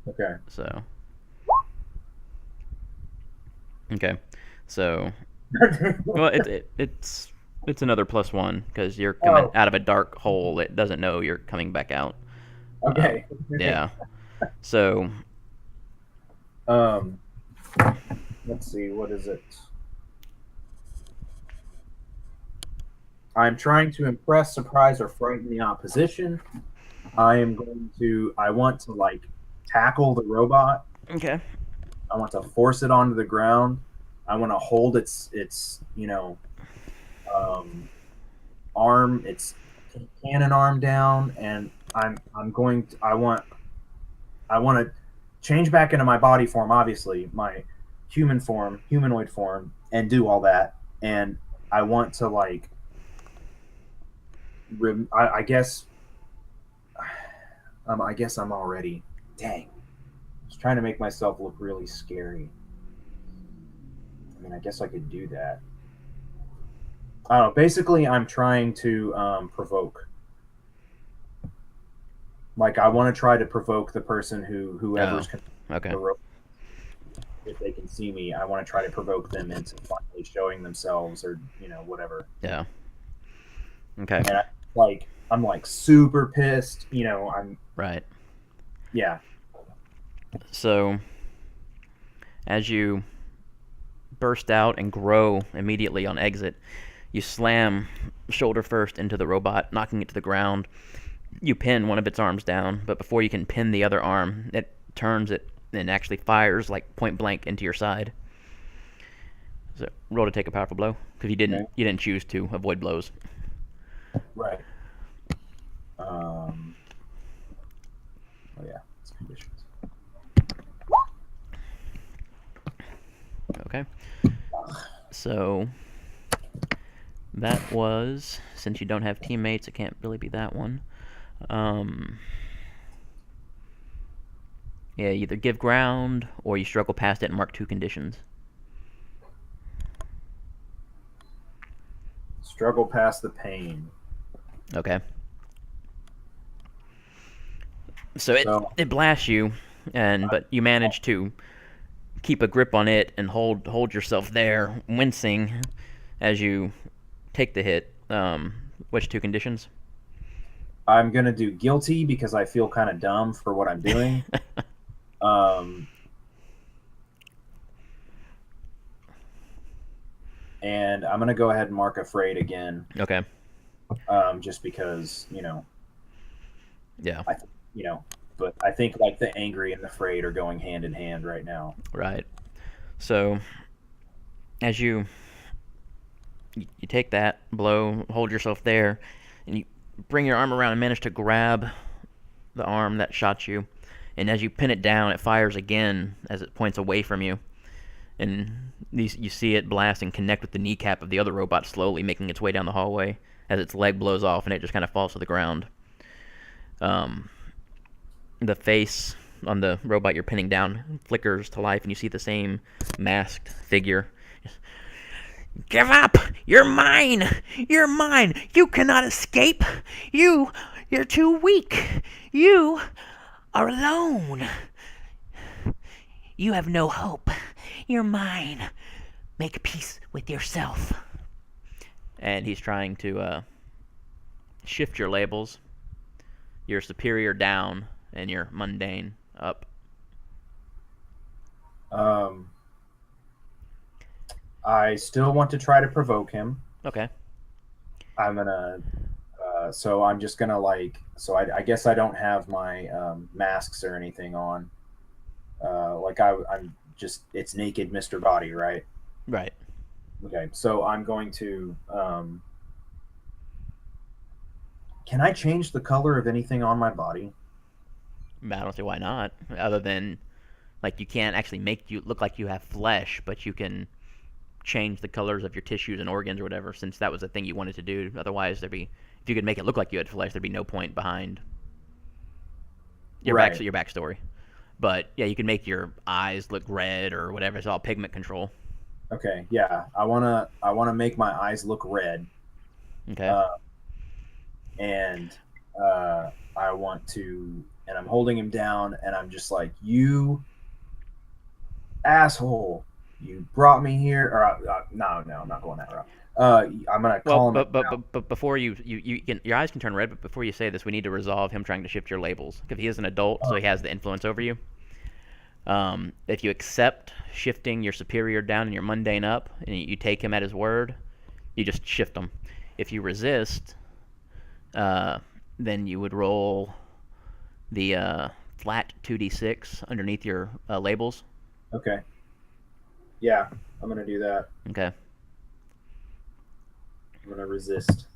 Okay. So okay. So well, it's another +1 because you're coming Oh. out of a dark hole. It doesn't know you're coming back out. Okay. Yeah. So Um. Let's see. What is it? I'm trying to impress, surprise, or frighten the opposition. I want to like tackle the robot. okay. I want to force it onto the ground. I want to hold its um, arm, its cannon arm down, and I want to change back into my body form, obviously my humanoid form, and do all that. And I want to like, I guess, I guess I'm already. Dang, I was trying to make myself look really scary. I mean, I guess I could do that. I don't know. Basically, I'm trying to provoke. Like, I want to try to provoke the person whoever's okay. the rope. If they can see me, I want to try to provoke them into finally showing themselves, or whatever. Yeah. Okay. And I'm like super pissed. I'm Right. yeah. So, as you burst out and grow immediately on exit, you slam shoulder first into the robot, knocking it to the ground. You pin one of its arms down, but before you can pin the other arm, it turns it and actually fires like point blank into your side. So roll to take a powerful blow because you didn't choose to avoid blows. Right. Oh yeah, it's conditions. Okay. So that was, since you don't have teammates, it can't really be that one. Yeah, either give ground or you struggle past it and mark 2 conditions. Struggle past the pain. Okay. So it blasts you, but you manage to keep a grip on it and hold yourself there, wincing as you take the hit. Which 2 conditions? I'm gonna do guilty because I feel kind of dumb for what I'm doing. And I'm gonna go ahead and mark afraid again. Okay. Just because Yeah. But I think like the angry and the afraid are going hand in hand right now. Right. So as you take that blow, hold yourself there, and you bring your arm around and manage to grab the arm that shot you. And as you pin it down, it fires again as it points away from you. And you see it blast and connect with the kneecap of the other robot, slowly making its way down the hallway as its leg blows off and it just kind of falls to the ground. The face on the robot you're pinning down flickers to life, and you see the same masked figure. Give up! You're mine! You're mine! You cannot escape! You're too weak! You are alone! You have no hope. You're mine. Make peace with yourself. And he's trying to shift your labels. Your superior down and your mundane up. I still want to try to provoke him. Okay. I'm gonna so I'm just gonna I guess I don't have my masks or anything on. I'm just, it's naked Mr. Body, right? Right. Okay, so I'm going to can I change the color of anything on my body? I don't see why not. Other than, like, you can't actually make you look like you have flesh, but you can change the colors of your tissues and organs or whatever, since that was the thing you wanted to do. Otherwise, if you could make it look like you had flesh, there'd be no point behind your backstory. But yeah, you can make your eyes look red or whatever. It's all pigment control. Okay, yeah, I wanna make my eyes look red. Okay. And I want to, and I'm holding him down, and I'm just like, you asshole, you brought me here. Or no, I'm not going that route. I'm gonna call him. But before you can, your eyes can turn red. But before you say this, we need to resolve him trying to shift your labels, because he is an adult, so he has the influence over you. If you accept shifting your superior down and your mundane up, and you take him at his word, you just shift him. If you resist, then you would roll the flat 2d6 underneath your labels. Okay. Yeah, I'm gonna do that. Okay. I'm gonna resist.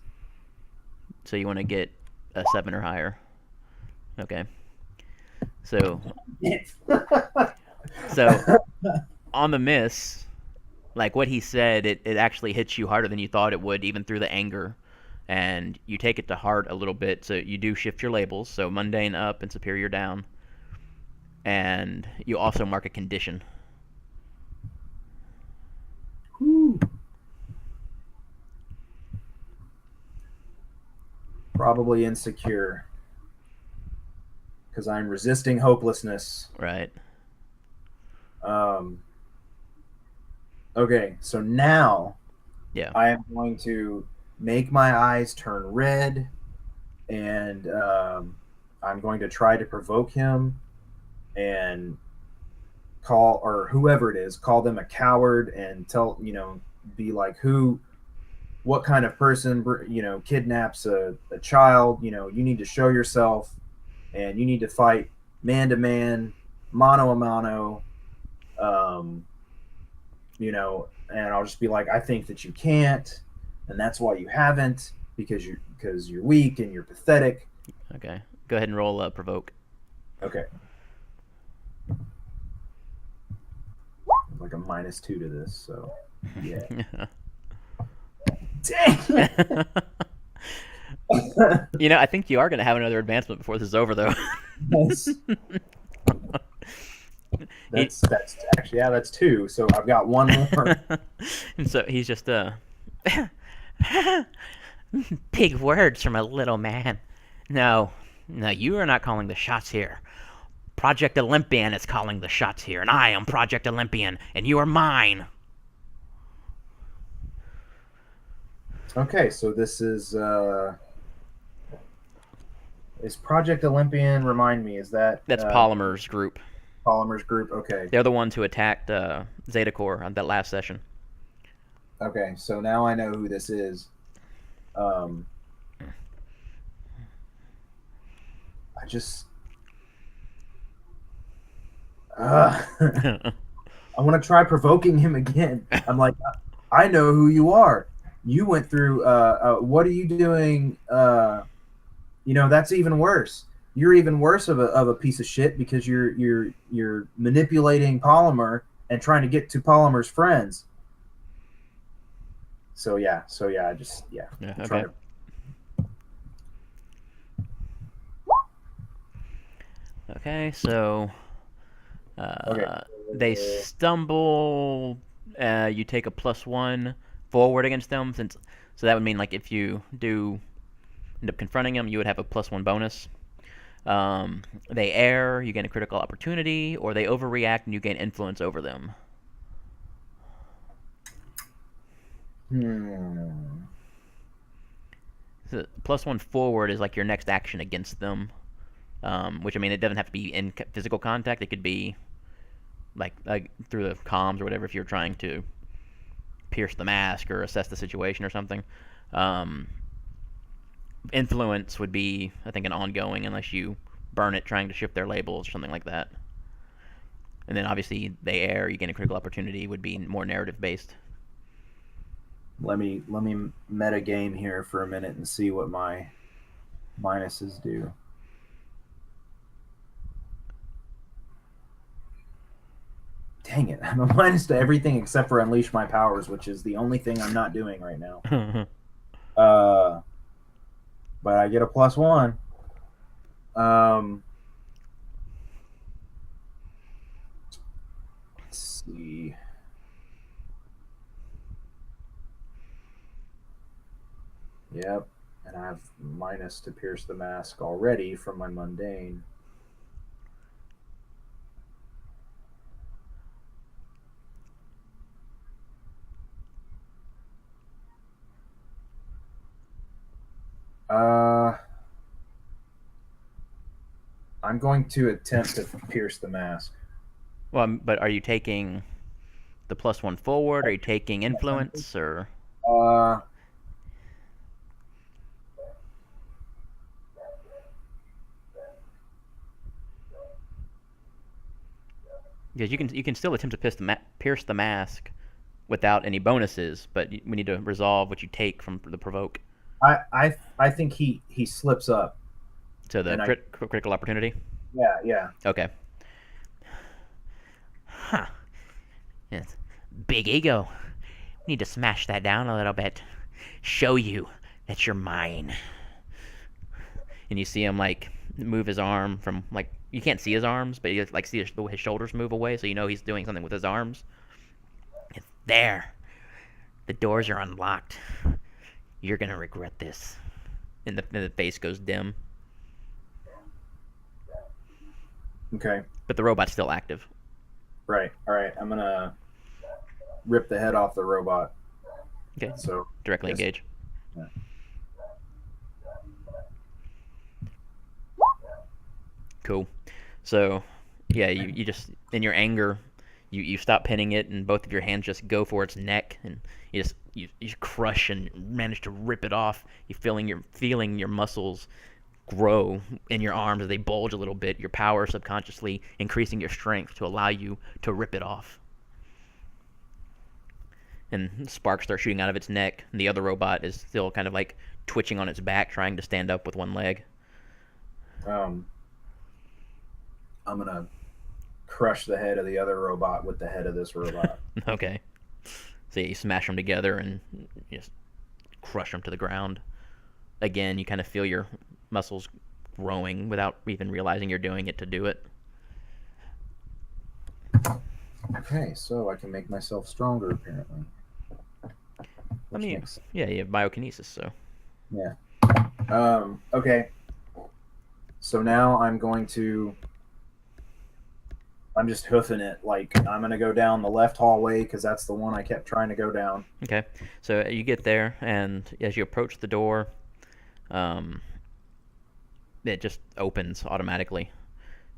So you want to get a 7 or higher. Okay. So on the miss, like what he said, it actually hits you harder than you thought it would, even through the anger. And you take it to heart a little bit, so you do shift your labels, so mundane up and superior down. And you also mark a condition. probably insecure because I'm resisting hopelessness. Right. Okay, so now Yeah. I am going to make my eyes turn red, and I'm going to try to provoke him and call, or whoever it is, call them a coward and tell, be like, what kind of person, kidnaps a child. You need to show yourself, and you need to fight man to man, mano a mano. um, and I'll just be like, I think that you can't, and that's why you haven't, because you're weak and you're pathetic. Okay. Go ahead and roll provoke. Okay. Like a -2 to this, so yeah. Dang. I think you are going to have another advancement before this is over, though. That's actually, yeah, that's 2. So I've got 1 more. And so he's just big words from a little man. No, you are not calling the shots here. Project Olympian is calling the shots here, and I am Project Olympian, and you are mine. Okay, so this is Project Olympian, remind me, is that... That's Polymer's group. Polymer's group, okay. They're the ones who attacked Zeta Corps on that last session. Okay, so now I know who this is. I just... I want to try provoking him again. I'm like, I know who you are. You went through... what are you doing? That's even worse. You're even worse of a piece of shit because you're manipulating Polymer and trying to get to Polymer's friends. So yeah, I just okay. Okay, so they stumble. You take a +1 forward against them, so that would mean, like, if you do end up confronting them, you would have a +1 bonus. They err, you gain a critical opportunity, or they overreact and you gain influence over them. So +1 forward is like your next action against them, which, I mean, it doesn't have to be in physical contact. It could be like through the comms or whatever if you're trying to pierce the mask or assess the situation or something. Influence would be, I think, an ongoing unless you burn it trying to shift their labels or something like that. And then obviously they err, you gain a critical opportunity, would be more narrative based. Let me meta game here for a minute and see what my minuses do. Dang it, I'm a minus to everything except for Unleash My Powers, which is the only thing I'm not doing right now. But I get a +1. Let's see. Yep, and I have minus to pierce the mask already from my mundane. I'm going to attempt to pierce the mask. Well, but are you taking the +1 forward? Are you taking influence, or? Because you can still attempt to pierce the mask without any bonuses, but we need to resolve what you take from the provoke. I think he slips up. To the critical opportunity? Yeah. Okay. Huh. Yes. Big ego. We need to smash that down a little bit. Show you that you're mine. And you see him, like, move his arm from, like, you can't see his arms, but you, like, see his shoulders move away, so you know he's doing something with his arms. It's there. The doors are unlocked. You're gonna regret this. and the face goes dim. Okay. But the robot's still active. Right. All right. I'm gonna rip the head off the robot. Okay. So Directly engage. Yeah. Cool. So, yeah, you just, in your anger, you stop pinning it, and both of your hands just go for its neck, and you crush and manage to rip it off. You're feeling your muscles grow in your arms as they bulge a little bit. Your power subconsciously increasing your strength to allow you to rip it off. And sparks start shooting out of its neck, and the other robot is still kind of like twitching on its back, trying to stand up with one leg. I'm gonna crush the head of the other robot with the head of this robot. Okay. So you smash them together and you just crush them to the ground. Again, you kind of feel your muscles growing without even realizing you're doing it to do it. Okay, so I can make myself stronger apparently. I mean, yeah, you have biokinesis, so. Yeah. Okay. So now I'm just hoofing it. Like, I'm going to go down the left hallway because that's the one I kept trying to go down. Okay. So you get there, and as you approach the door, it just opens automatically.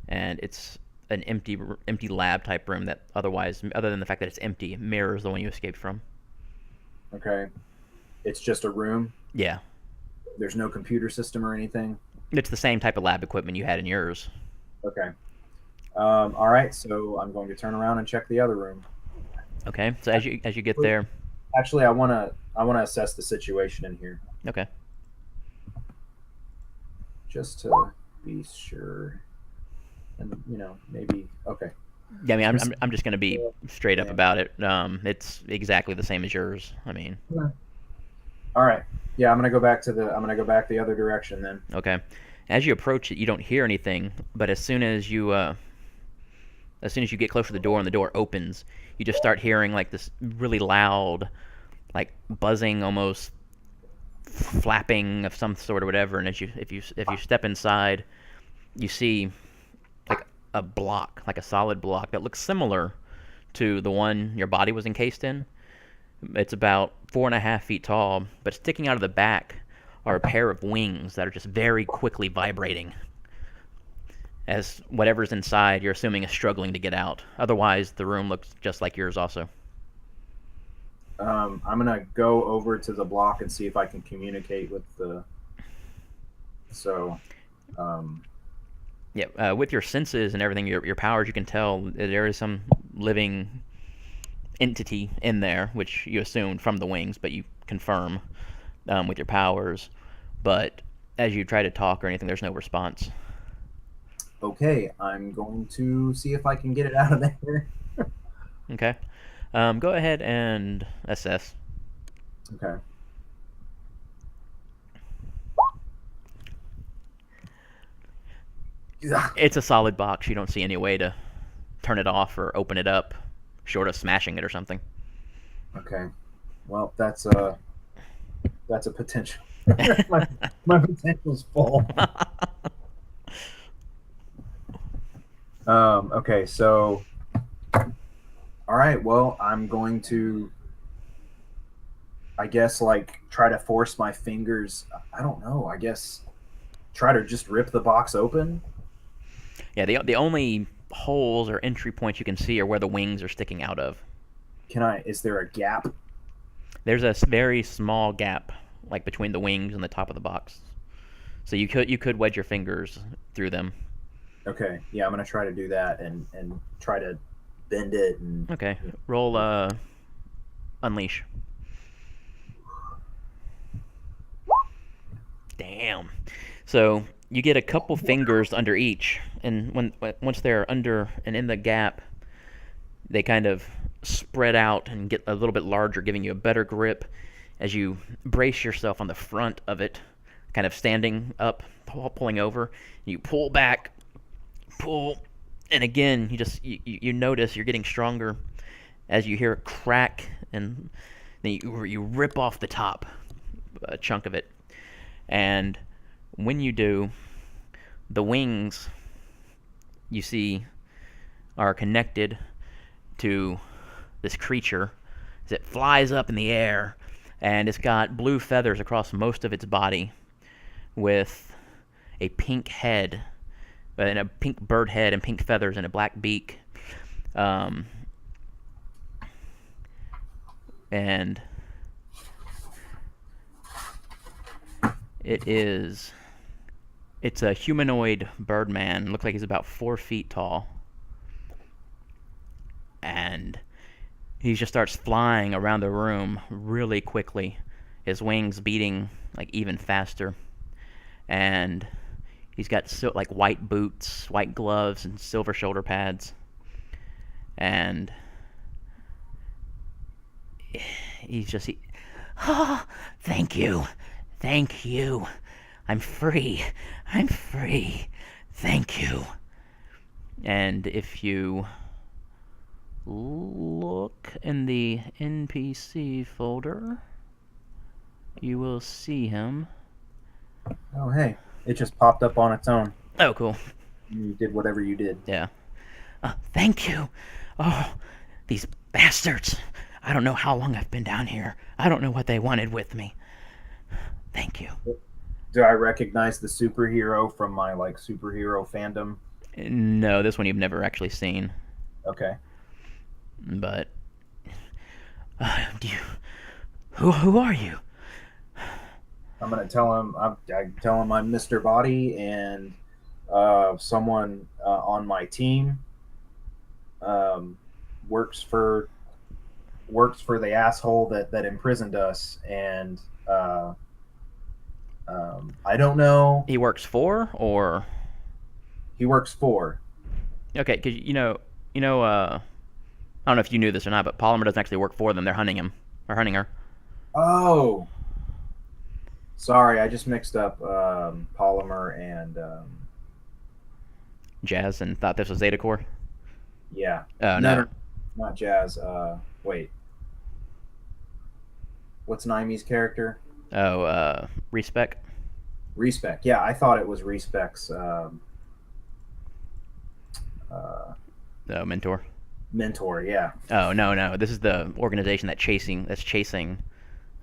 And it's an empty lab type room that otherwise, other than the fact that it's empty, mirrors the one you escaped from. Okay. It's just a room? Yeah. There's no computer system or anything? It's the same type of lab equipment you had in yours. Okay. All right, so I'm going to turn around and check the other room. Okay. So as you get there, actually, I want to assess the situation in here. Okay. Just to be sure, and maybe okay. Yeah, I mean, I'm just gonna be straight up about it. It's exactly the same as yours. I mean. All right. Yeah, I'm gonna go back the other direction then. Okay. As you approach it, you don't hear anything, but as soon as you get close to the door and the door opens, you just start hearing like this really loud, like buzzing, almost flapping of some sort or whatever. And if you step inside, you see like a block, like a solid block that looks similar to the one your body was encased in. It's about 4.5 feet tall, but sticking out of the back are a pair of wings that are just very quickly vibrating. As whatever's inside, you're assuming is struggling to get out. Otherwise, the room looks just like yours also. I'm gonna go over to the block and see if I can communicate with the. So. Yeah, with your senses and everything, your powers, you can tell there is some living entity in there, which you assumed from the wings, but you confirm with your powers. But as you try to talk or anything, there's no response. Okay, I'm going to see if I can get it out of there. Okay. Go ahead and assess. Okay. It's a solid box. You don't see any way to turn it off or open it up, short of smashing it or something. Okay. Well, that's a potential. my potential's full. Okay, so all right, well, I'm going to, I guess, like, try to force my fingers, I don't know, I guess try to just rip the box open. Yeah, the only holes or entry points you can see are where the wings are sticking out of. Is there a gap? There's a very small gap, like between the wings and the top of the box. So you could wedge your fingers through them. Okay, yeah, I'm gonna try to do that and try to bend it. And okay, roll unleash. Damn. So you get a couple fingers under each, and once they're under and in the gap, they kind of spread out and get a little bit larger, giving you a better grip as you brace yourself on the front of it, kind of standing up, pulling over. You pull back, pull, and again, you notice you're getting stronger as you hear a crack, and then you rip off the top, a chunk of it. And when you do, the wings you see are connected to this creature as it flies up in the air, and it's got blue feathers across most of its body with a pink head, and a pink bird head and pink feathers and a black beak. And it's a humanoid birdman. Looks like he's about 4 feet tall. And he just starts flying around the room really quickly, his wings beating like even faster. And he's got like white boots, white gloves, and silver shoulder pads. And oh, thank you. Thank you. I'm free. I'm free. Thank you. And if you look in the NPC folder, you will see him. Oh, hey. It just popped up on its own. Oh, cool. You did whatever you did. Yeah. Thank you. Oh, these bastards. I don't know how long I've been down here. I don't know what they wanted with me. Thank you. Do I recognize the superhero from my superhero fandom? No, this one you've never actually seen. Okay. But who are you? I'm gonna tell him. I tell him I'm Mr. Body, and someone on my team works for the asshole that imprisoned us, and I don't know. He works for, or he works for. Okay, because I don't know if you knew this or not, but Polymer doesn't actually work for them. They're hunting him or hunting her. Oh, sorry, I just mixed up Polymer and Jazz, and thought this was Zeta Core. Yeah. No, not Jazz. Wait. What's Naimi's character? Oh, Respec. Respec. Yeah, I thought it was Respec's mentor. Mentor, yeah. Oh no! This is the organization that's chasing.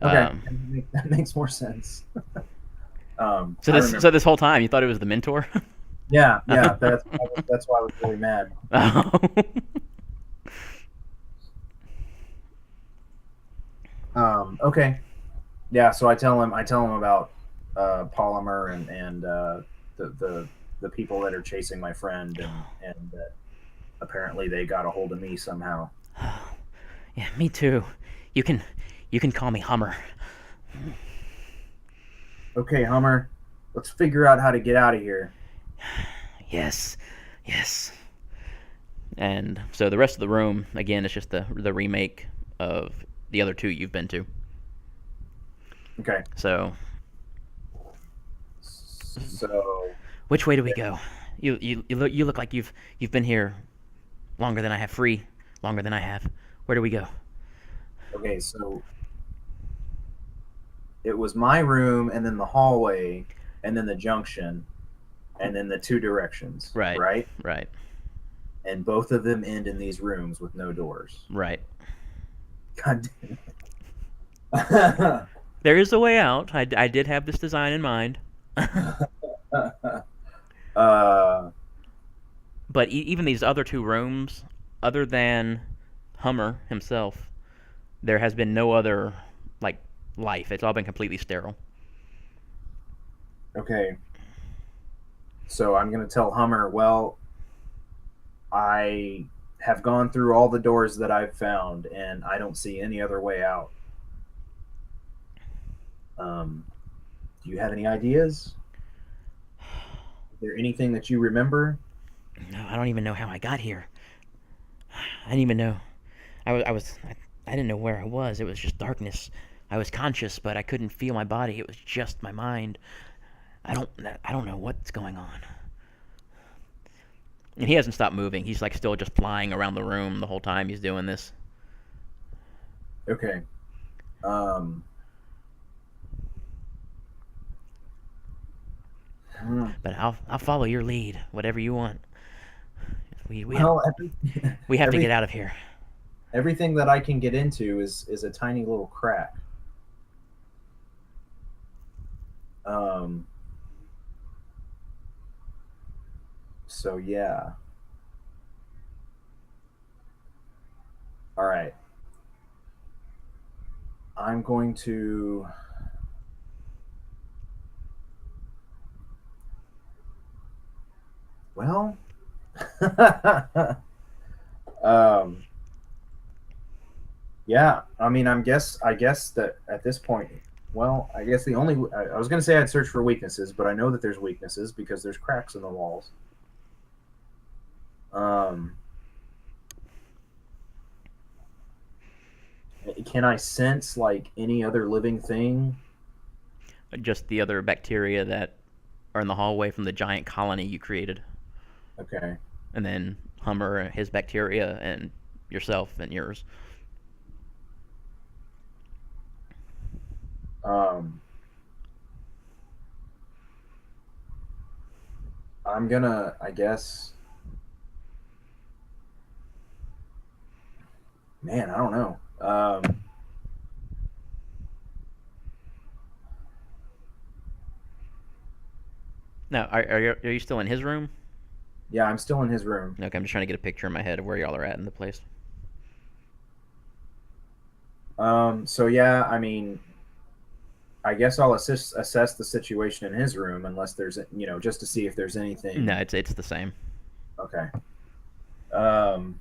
Okay, that makes more sense. So this whole time you thought it was the mentor? Yeah. That's why I was really mad. Okay. Yeah. So I tell him about Polymer and the people that are chasing my friend, and apparently they got a hold of me somehow. Yeah, me too. You can call me Hummer. Okay, Hummer. Let's figure out how to get out of here. Yes. And so the rest of the room, again, is just the remake of the other two you've been to. Okay. So which way do we go? You look like you've been here longer than I have. Longer than I have. Where do we go? Okay, so it was my room, and then the hallway, and then the junction, and then the two directions. Right. And both of them end in these rooms with no doors. Right. God damn it. There is a way out. I did have this design in mind. But even these other two rooms, other than Hummer himself, there has been no other life. It's all been completely sterile. Okay. So I'm going to tell Hummer, well, I have gone through all the doors that I've found, and I don't see any other way out. Do you have any ideas? Is there anything that you remember? No, I don't even know how I got here. I didn't even know. I didn't know where I was. It was just darkness. I was conscious, but I couldn't feel my body. It was just my mind. I don't know what's going on. And he hasn't stopped moving. He's still just flying around the room the whole time he's doing this. Okay. Mm. But I'll follow your lead, whatever you want. We have Well, we have to every get out of here. everything that I can get into is a tiny little crack. Um, so yeah. All right. I'm going to. Well, um, yeah. I mean, I guess that at this point, well, I guess the only I was going to say I'd search for weaknesses, but I know that there's weaknesses because there's cracks in the walls. Um, can I sense like any other living thing? Just the other bacteria that are in the hallway from the giant colony you created, Okay. and then Hummer, his bacteria, and yourself and yours. Um, I'm gonna, I guess, man, I don't know. Now, are you still in his room? Yeah, I'm still in his room. Okay, I'm just trying to get a picture in my head of where y'all are at in the place. So yeah, I mean, I guess I'll assess the situation in his room, unless there's, just to see if there's No, anything. it's the same. Okay. Um,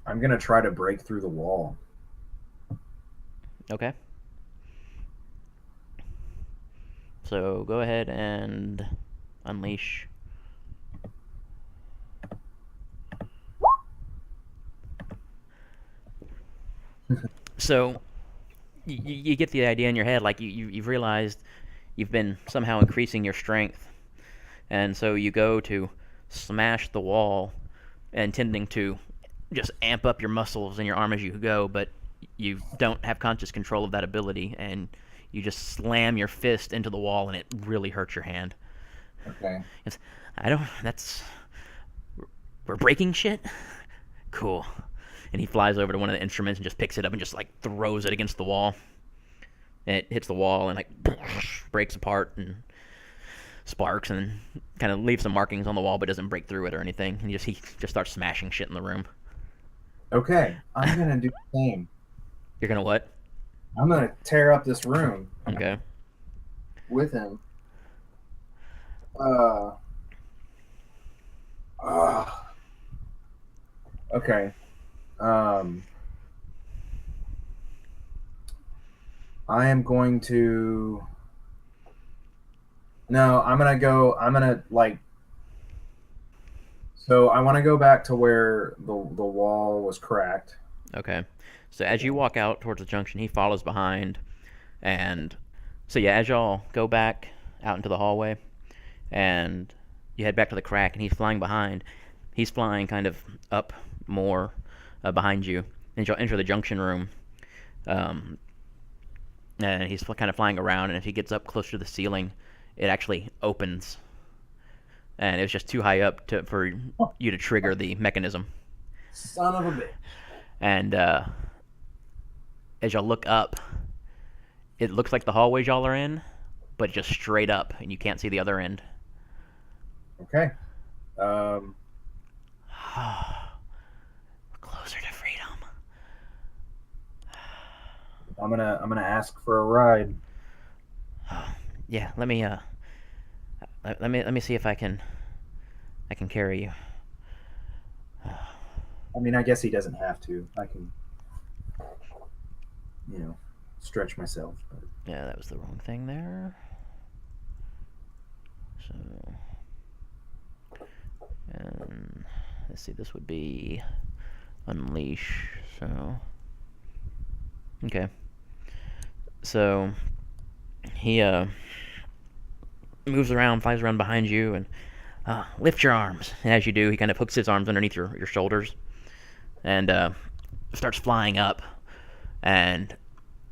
I'm gonna try to break through the wall. Okay. So go ahead and unleash. So you get the idea in your head, like you've realized you've been somehow increasing your strength, and so you go to smash the wall, intending to just amp up your muscles in your arm as you go, but you don't have conscious control of that ability, and you just slam your fist into the wall, and it really hurts your hand. Okay. It's, I don't. That's we're breaking shit. Cool. And he flies over to one of the instruments and just picks it up and just like throws it against the wall. And it hits the wall and like breaks apart and sparks and kind of leaves some markings on the wall, but doesn't break through it or anything. And he just starts smashing shit in the room. Okay. I'm gonna do the same. You're gonna what? I'm gonna tear up this room Okay. with him. Uh. uh okay. Um. I am going to. No, I'm gonna go. I'm gonna like. So I want to go back to where the wall was cracked. Okay. So as you walk out towards the junction, he follows behind, and so yeah, as y'all go back out into the hallway, and you head back to the crack, and he's flying behind. He's flying kind of up more behind you, and you'll enter the junction room. Um, and he's kind of flying around, and if he gets up closer to the ceiling, it actually opens, and it was just too high up for you to trigger the mechanism. Son of a bitch. And as y'all look up, it looks like the hallways y'all are in, but just straight up, and you can't see the other end. Okay. Um, We're closer to freedom. I'm gonna ask for a ride. Yeah, let me see if I can carry you. I mean, I guess he doesn't have to. I can, stretch myself. But... Yeah, that was the wrong thing there. So, and let's see, this would be unleash. So, okay. So he moves around, flies around behind you, and lift your arms. And as you do, he kind of hooks his arms underneath your shoulders and starts flying up. And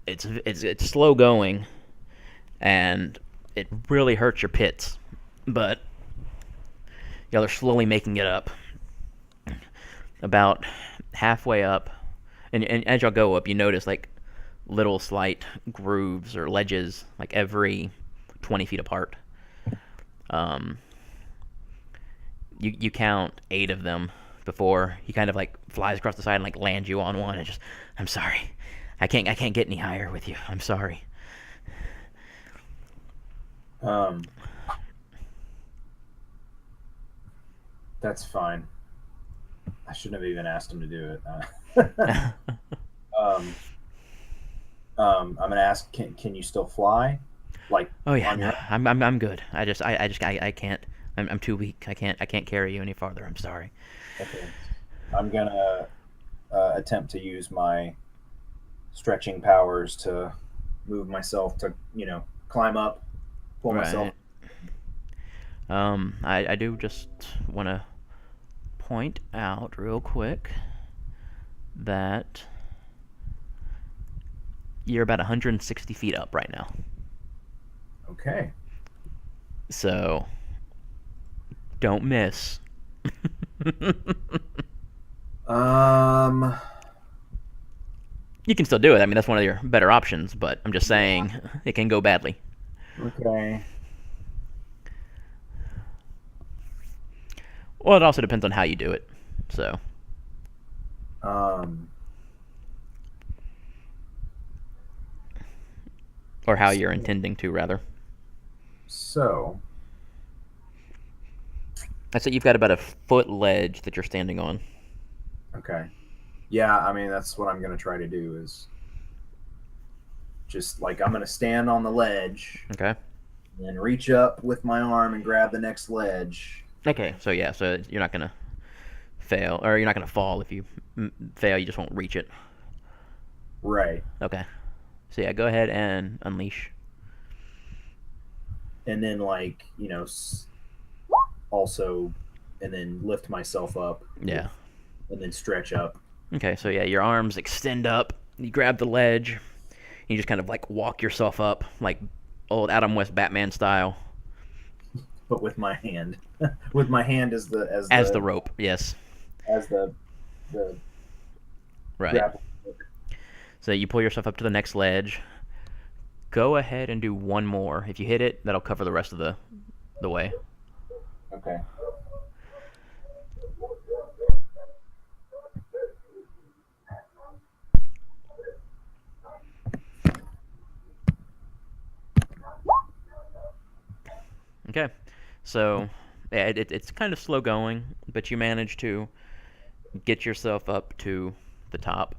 it's slow going, and it really hurts your pits, but y'all are slowly making it up. About halfway up, and as y'all go up, you notice like little slight grooves or ledges, like every 20 feet apart. Um, you count 8 of them before he kind of like flies across the side and like lands you on one, and just, I'm sorry, I can't get any higher with you. I'm sorry. Um, that's fine. I shouldn't have even asked him to do it. um, I'm gonna ask. Can you still fly? Like Oh yeah, on no, your I'm good. I can't. I'm too weak. I can't carry you any farther. I'm sorry. own? Okay. I'm gonna attempt to use my stretching powers to move myself to climb up, pull myself. Right. I do just want to point out real quick that you're about 160 feet up right now. Okay. So don't miss. Um. You can still do it. I mean, that's one of your better options, but I'm just saying it can go badly. Okay. Well, it also depends on how you do it. So, Um. or how you're intending to, rather. So. I said you've got about a foot ledge that you're standing on. Okay. Yeah. I mean, that's what I'm gonna try to do. Is just like I'm gonna stand on the ledge Okay. and reach up with my arm and grab the next ledge. Okay. So yeah. So you're not gonna fail, or you're not gonna fall if you fail. You just won't reach it. Right. Okay. So yeah, go ahead and unleash. And then also, and then lift myself up. Yeah. And then stretch up. Okay. So yeah, your arms extend up. You grab the ledge. You just kind of like walk yourself up, like old Adam West Batman style. But with my hand, with my hand As the rope, yes. as the Right. grapple. So you pull yourself up to the next ledge. Go ahead and do one more. If you hit it, that'll cover the rest of the way. Okay. Okay. So yeah, it's kind of slow going, but you manage to get yourself up to the top.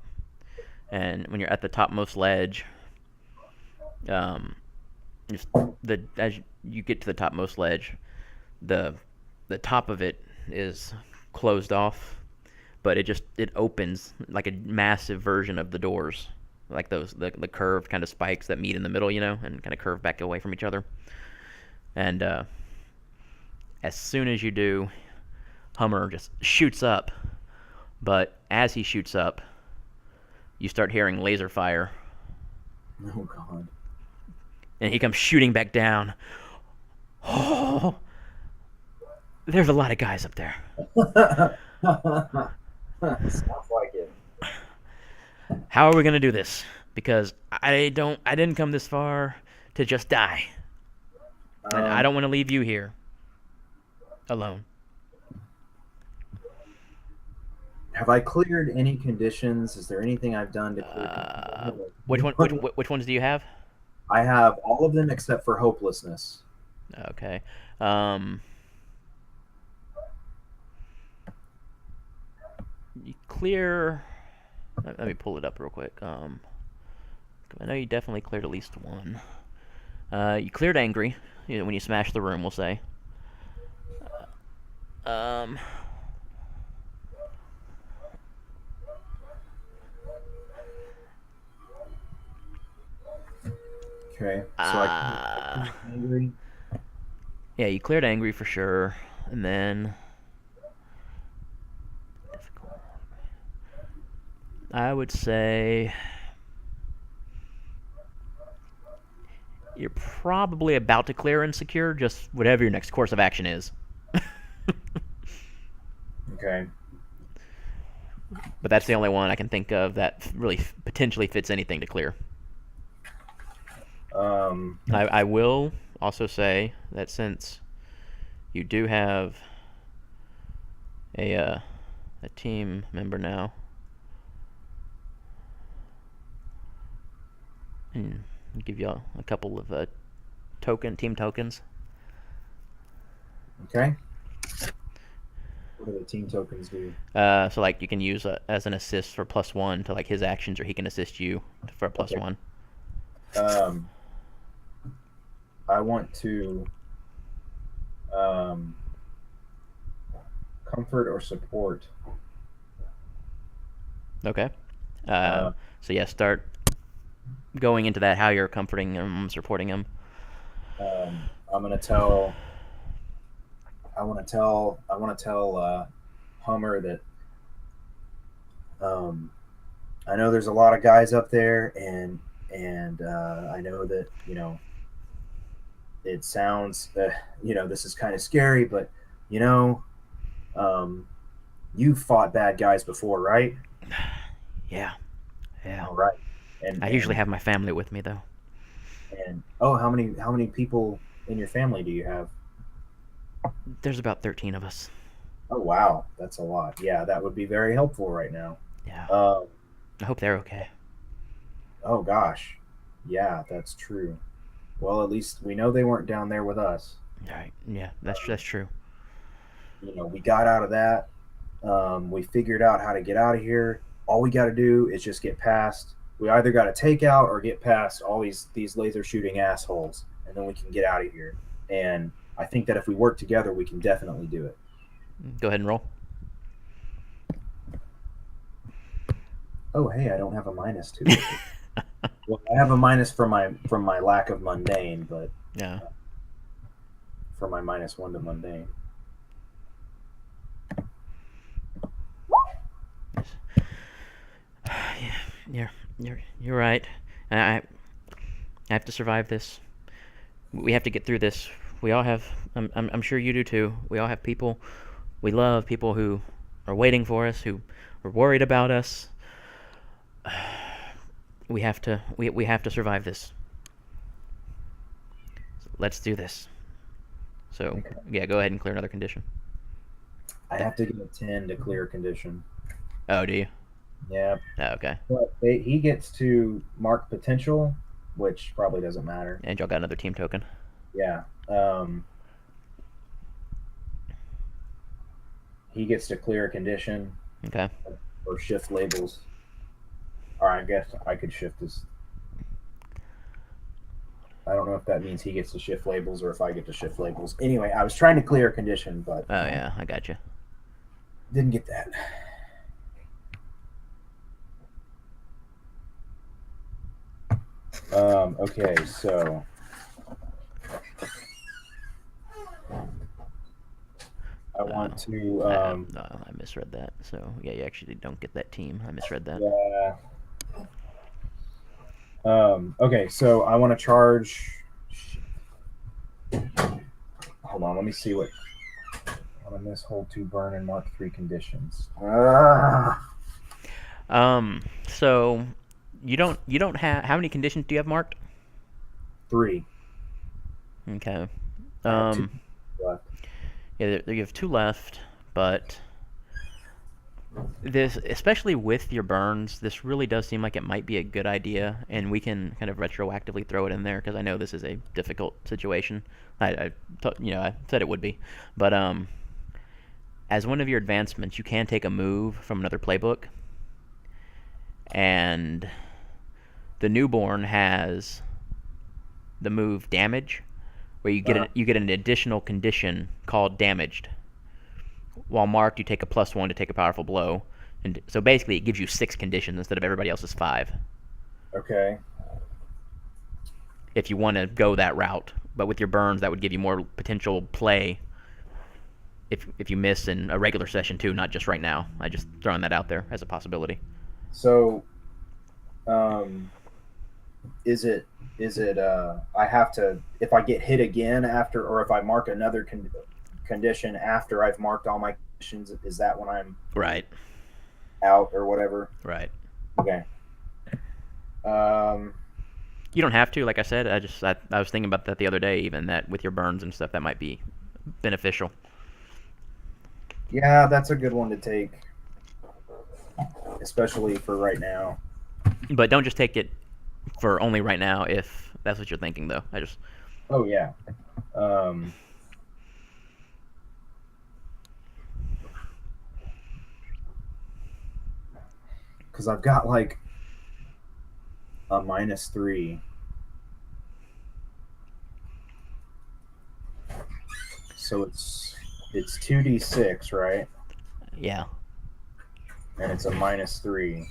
And when you're at the topmost ledge, um, just as you get to the topmost ledge, the the top of it is closed off, but it opens like a massive version of the doors, like those the curved kind of spikes that meet in the middle, and kind of curve back away from each other. And as soon as you do, Hummer just shoots up. But as he shoots up, you start hearing laser fire, Oh God. and he comes shooting back down. Oh, there's a lot of guys up there. Sounds like it. How are we gonna do this? Because I didn't come this far to just die, and I Um, don't want to leave you here alone. have I cleared any conditions? Is there anything I've done to clear Which one? conditions? Which ones do you have? I have all of them except for hopelessness. Okay. You clear. Let me pull it up real quick. I know you definitely cleared at least one. You cleared angry, when you smashed the room, we'll say. Um, Okay. So uh, I angry. yeah, you cleared angry for sure, and then I would say you're probably about to clear and secure, just whatever your next course of action is. Okay. But that's the only one I can think of that really potentially fits anything to clear. I will also say that since you do have a team member now, and I'll give you a couple of team tokens. Okay. What do the team tokens do? So like you can use as an assist for +1 to like his actions, or he can assist you for a +1. I want to comfort or support. Okay. So yeah, start going into that. How you're comforting him, supporting him. I want to tell Hummer that I know there's a lot of guys up there, and I know that it sounds this is kind of scary, but you've fought bad guys before, right? Yeah. All right. And I usually have my family with me though. And how many people in your family do you have? There's about 13 of us. Oh wow, that's a lot. Yeah, that would be very helpful right now. Yeah. I hope they're okay. Oh gosh, yeah, that's true. Well, at least we know they weren't down there with us. Right. Yeah, that's true. We got out of that. We figured out how to get out of here. All we got to do is just get past. We either got to take out or get past all these laser shooting assholes, and then we can get out of here. And I think that if we work together, we can definitely do it. Go ahead and roll. Oh, hey, I don't have a minus to it. Well, I have a minus from my lack of mundane, but yeah, for my -1 to mundane. Yeah, you're right. I have to survive this. We have to get through this. We all have. I'm sure you do too. We all have people we love, people who are waiting for us, who are worried about us. We have to survive this. Let's do this. So okay. Yeah, go ahead and clear another condition. I have to get a 10 to clear a condition. Oh, do you? Yeah. Oh, okay. But he gets to mark potential, which probably doesn't matter. And y'all got another team token. Yeah. He gets to clear a condition. Okay. Or shift labels. Or I guess I could shift this. I don't know if that means he gets to shift labels or if I get to shift labels. Anyway, I was trying to clear a condition, but... Oh, yeah, I got you. Didn't get that. Okay, so... I want to... no, I misread that. So, yeah, you actually don't get that team. I misread that. Yeah. Okay, so I want to charge... Hold on, let me see what... I want to miss hold 2 burn and mark 3 conditions. So you don't have... How many conditions do you have marked? 3. Okay. 2 left. Yeah, you have 2 left, but this, especially with your burns, this really does seem like it might be a good idea, and we can kind of retroactively throw it in there because I know this is a difficult situation. I said it would be, but as one of your advancements, you can take a move from another playbook, and the newborn has the move damage, where you get an additional condition called damaged. While marked, you take a +1 to take a powerful blow, and so basically it gives you 6 conditions instead of everybody else's 5. Okay. If you want to go that route, but with your burns, that would give you more potential play. If you miss in a regular session too, not just right now. I just throwing that out there as a possibility. So, is it I have to, if I get hit again after, or if I mark another condition after I've marked all my conditions, is that when I'm Right. out or whatever? Right. Okay. Um, You don't have to, like I said. I was thinking about that the other day, even that with your burns and stuff, that might be beneficial. yeah, that's a good one to take, especially for right now. But don't just take it for only right now if that's what you're thinking, though. Oh yeah. Um, because I've got like a -3. So it's 2d6, right? Yeah. And it's a -3.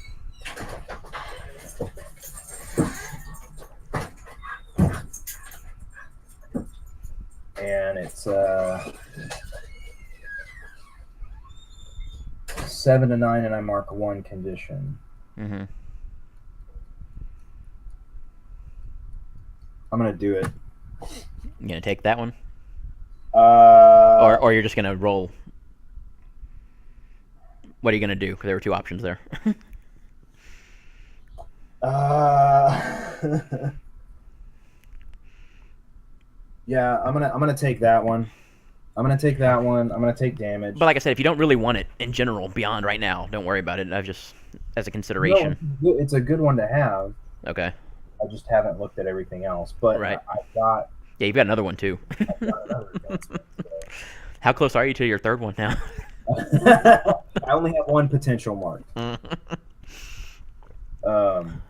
And it's 7 to 9, and I mark one condition. Mm-hmm. I'm gonna do it. You gonna take that one, Uh, or you're just gonna roll? What are you gonna do? Because there were two options there. uh, yeah, I'm gonna take that one. I'm gonna take that one. I'm gonna take But damage. like I said, if you don't really want it in general beyond right now, don't worry about it. I've just as a No, consideration. it's a good one to have. Okay. I just haven't looked at everything else. But Right. I've got Yeah, you've got another one too. another advancement. How close are you to your third one now? I only have one potential mark. Um,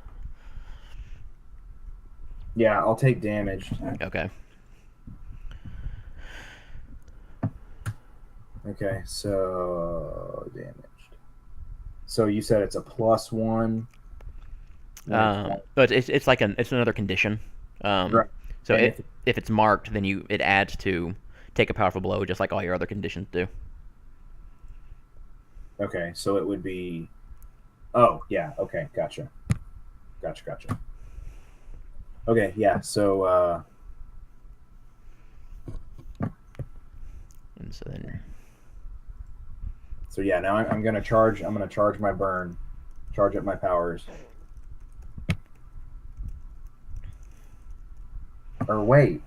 yeah, I'll take damage. Okay. Okay, so damaged. So you said it's a +1. But it's like it's another condition. Right. So And if it's marked, then it adds to take a powerful blow, just like all your other conditions do. okay, so it would be. Oh yeah. Okay, gotcha. Gotcha. Okay, yeah. So And so then so yeah. Now I'm gonna charge. I'm gonna charge my burn. Charge up my powers. Or wait,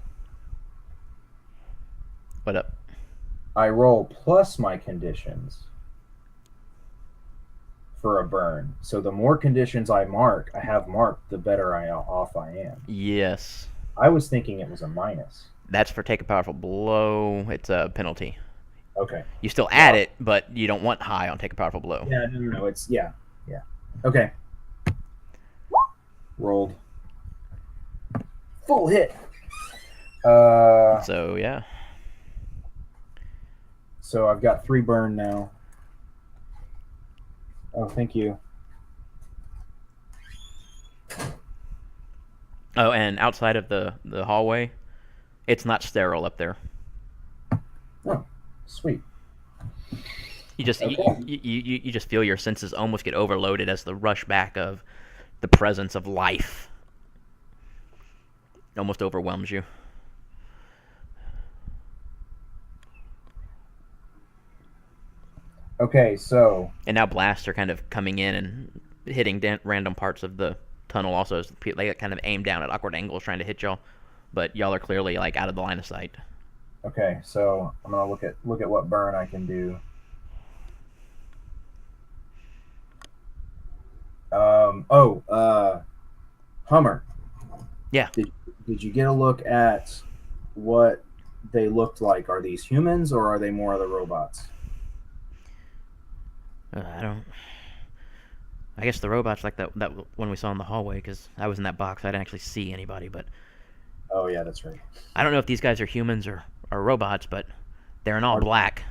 what up? I roll plus my conditions for a burn. So the more conditions I have marked, the better off I am. Yes, I was thinking it was a minus. that's for take a powerful blow. It's a penalty. Okay. You still add Well, it, but you don't want high on take a powerful blow. yeah, no. It's yeah. Okay. Rolled. Full hit. So yeah. So I've got 3 burn now. Oh, thank you. Oh, and outside of the hallway, it's not sterile up there. Oh, sweet. You just Okay. you just feel your senses almost get overloaded as the rush back of the presence of life almost overwhelms you. Okay, so And now blasts are kind of coming in and hitting random parts of the tunnel. Also, as they kind of aim down at awkward angles, trying to hit y'all. But y'all are clearly like out of the line of sight. okay, so I'm gonna look at what burn I can do. Hummer. Yeah. Did you get a look at what they looked like? Are these humans or are they more of the robots? I don't. I guess the robots like that one we saw in the hallway, because I was in that box. I didn't actually see anybody, but Oh yeah, that's right. I don't know if these guys are humans or robots, but they're in all Are- black.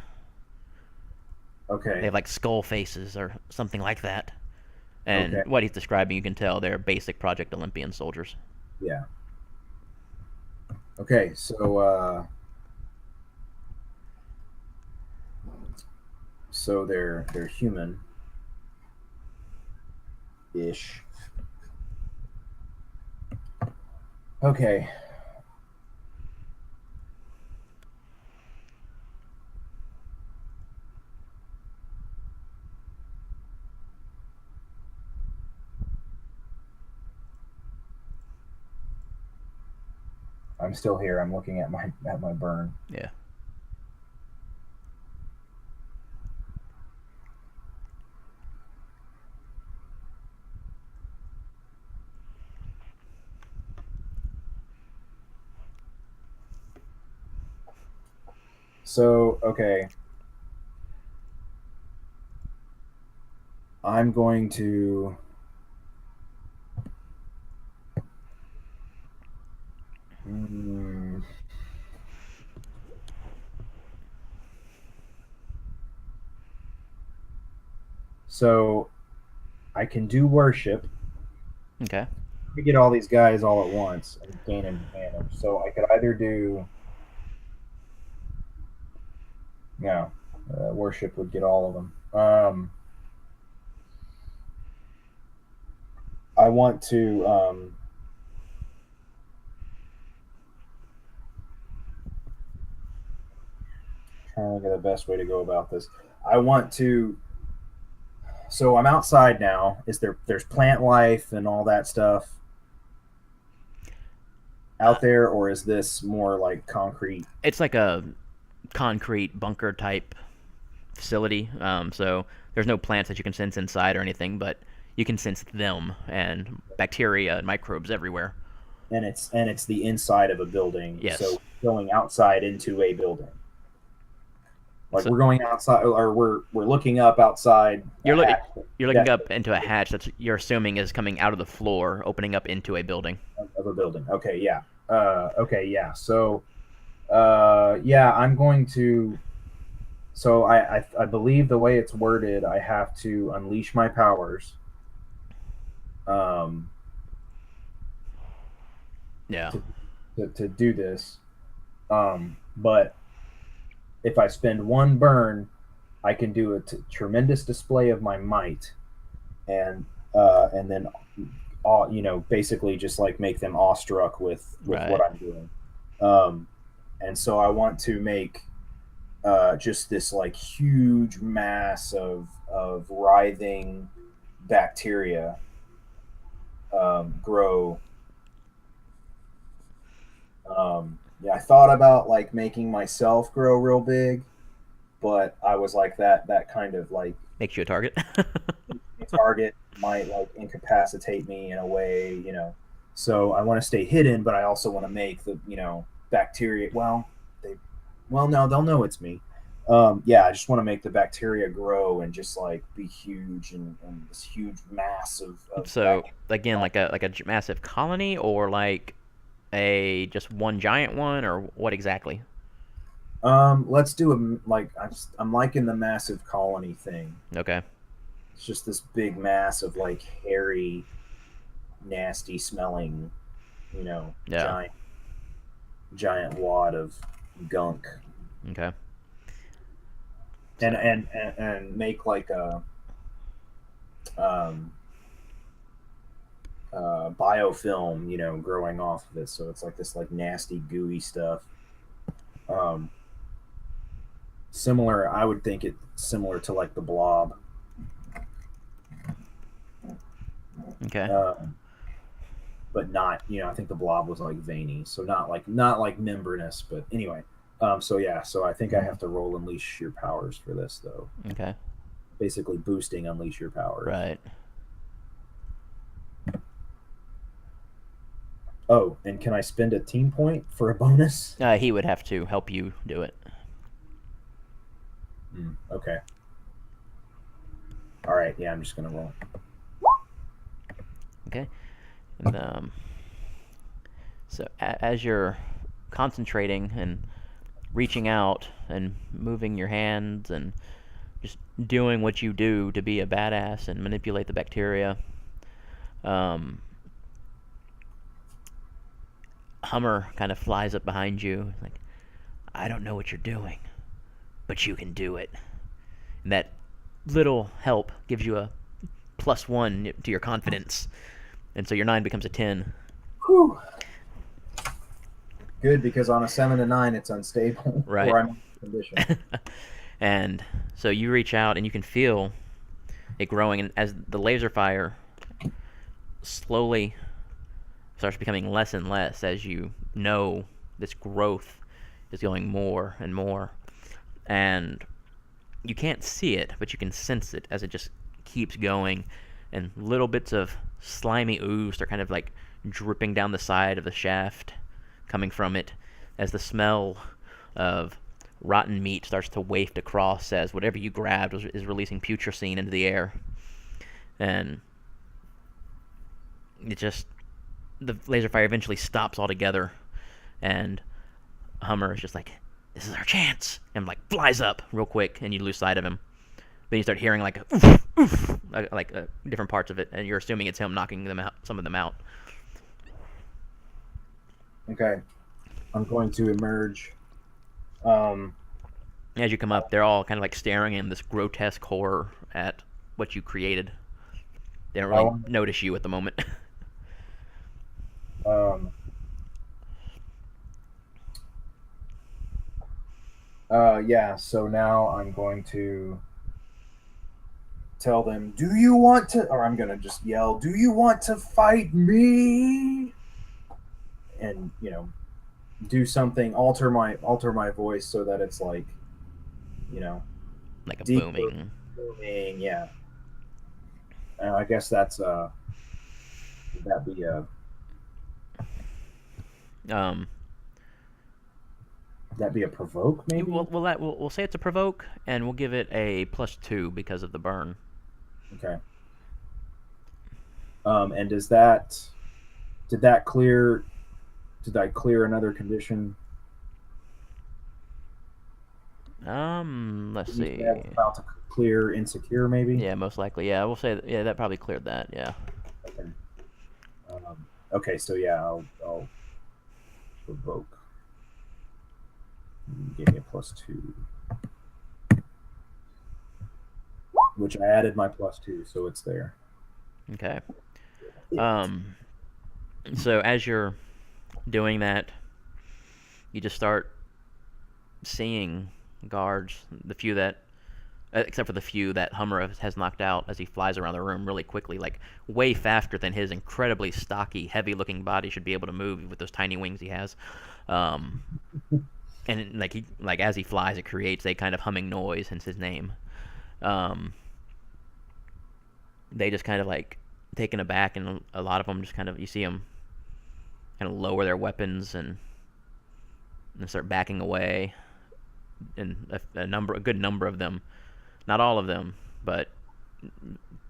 They Okay. have like skull faces or something like that. And Okay. what he's describing, you can tell they're basic Project Olympian soldiers. Yeah. Okay, so they're human ish. Okay. I'm still here. I'm looking at my burn. Yeah. So, okay. I'm going to mm, so I can do worship. Okay. We get all these guys all at once and gain an advantage. So I could either do no, worship would get all of them. I want to trying to think of the best way to go about this. I want to. So I'm outside now. There's plant life and all that stuff Uh, out there, or is this more like concrete? it's like a concrete bunker type facility. So there's no plants that you can sense inside or anything, but you can sense them and bacteria and microbes everywhere. And it's the inside of a building. Yes. So going outside into a building. Like So we're going outside, or we're looking up outside a you're looking hatch you're looking that up into a hatch that's you're assuming is coming out of the floor, opening up into a building. of a building. Okay, yeah. Okay, yeah. So, yeah, I'm going to. So I believe the way it's worded, I have to unleash my powers. Um, Yeah. to do this. But if I spend one burn, I can do a tremendous display of my might, and then basically just like make them awestruck with what Right. I'm doing. Um, and so I want to make just this like huge mass of writhing bacteria grow. Yeah, I thought about like making myself grow real big, but I was like that kind of like Makes you a target. target might like incapacitate me in a way. So I want to stay hidden, but I also want to make the bacteria. Well, no, they'll know it's me. Yeah, I just want to make the bacteria grow and just like be huge and this huge mass of So again, like a massive colony, or like a just one giant one, or what exactly? let's do I'm liking the massive colony thing. Okay. It's just this big mass of like hairy, nasty smelling, Yeah. giant wad of gunk. Okay. and So and and make like a um, biofilm, growing off of it. So it's like this like nasty gooey stuff. Um, Similar, I would think it similar to like the blob, okay. but not. I think the blob was like veiny, so not like membranous. But anyway, so yeah, so I think I have to roll unleash your powers for this though. Okay. Basically boosting unleash your powers. Right. Oh, and can I spend a team point for a bonus? He would have to help you do it. Okay. All right. Yeah, I'm just gonna roll. Okay. And, so as you're concentrating and reaching out and moving your hands and just doing what you do to be a badass and manipulate the bacteria, Hummer kind of flies up behind you, like, I don't know what you're doing, but you can do it. And that little help gives you a +1 to your confidence, and so your 9 becomes a 10. Whew. Good, because on a 7 to 9, it's unstable, Right. or I'm in condition. And so you reach out and you can feel it growing, and as the laser fire slowly starts becoming less and less, as you know this growth is going more and more, and you can't see it, but you can sense it as it just keeps going, and little bits of slimy ooze are kind of like dripping down the side of the shaft, coming from it, as the smell of rotten meat starts to waft across as whatever you grabbed is releasing putrescine into the air. And it just, the laser fire eventually stops altogether, and Hummer is just like, "This is our chance," and like flies up real quick, and you lose sight of him. Then you start hearing like oof, oof, like different parts of it, and you're assuming it's him knocking them out, some of them out. Okay, I'm going to emerge. As you come up, they're all kind of like staring in this grotesque horror at what you created. They don't really notice you at the moment. Um, yeah, so now I'm going to tell them, do you want to, or I'm going to just yell, do you want to fight me? And, do something, alter my voice so that it's like, Like a deeper, booming. yeah. I guess that'd be a Um, that'd be a provoke, maybe. we'll say it's a provoke, and we'll give it a +2 because of the burn. Okay. And did I clear another condition? Let's see. About to clear insecure, maybe. Yeah, most likely. Yeah, we'll say yeah, that probably cleared that. Yeah. Okay. Okay, so yeah, I'll provoke. Give me a +2, which I added my +2, so it's there. Okay. So as you're doing that, you just start seeing guards, the few that, except for the few that Hummer has knocked out as he flies around the room really quickly, like way faster than his incredibly stocky, heavy-looking body should be able to move with those tiny wings he has. And like as he flies, it creates a kind of humming noise, hence his name. They just kind of like taken aback, and a lot of them just kind of, you see them kind of lower their weapons and start backing away, and a good number of them, not all of them, but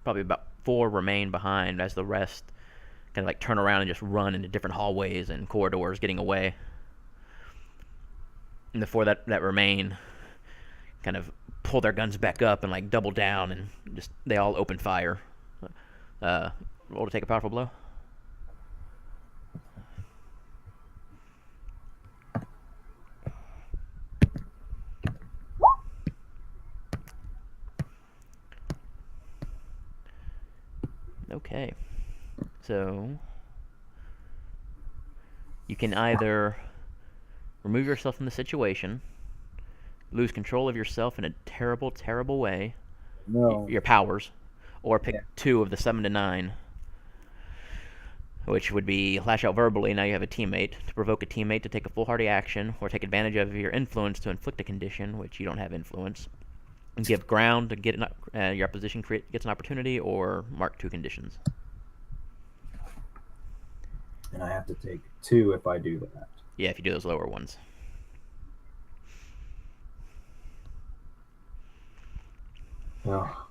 probably about 4 remain behind, as the rest kind of like turn around and just run into different hallways and corridors, getting away. And the 4 that remain kind of pull their guns back up and like double down, and just they all open fire. Roll to take a powerful blow. Okay, so you can either remove yourself from the situation, lose control of yourself in a terrible, terrible way, No. your powers, or pick 2 of the 7 to 9, which would be lash out verbally. Now you have a teammate. To provoke a teammate to take a foolhardy action, or take advantage of your influence to inflict a condition, which you don't have influence. And give ground to get your opposition gets an opportunity, or mark 2 conditions. And I have to take 2 if I do that. Yeah, if you do those lower ones. Oh.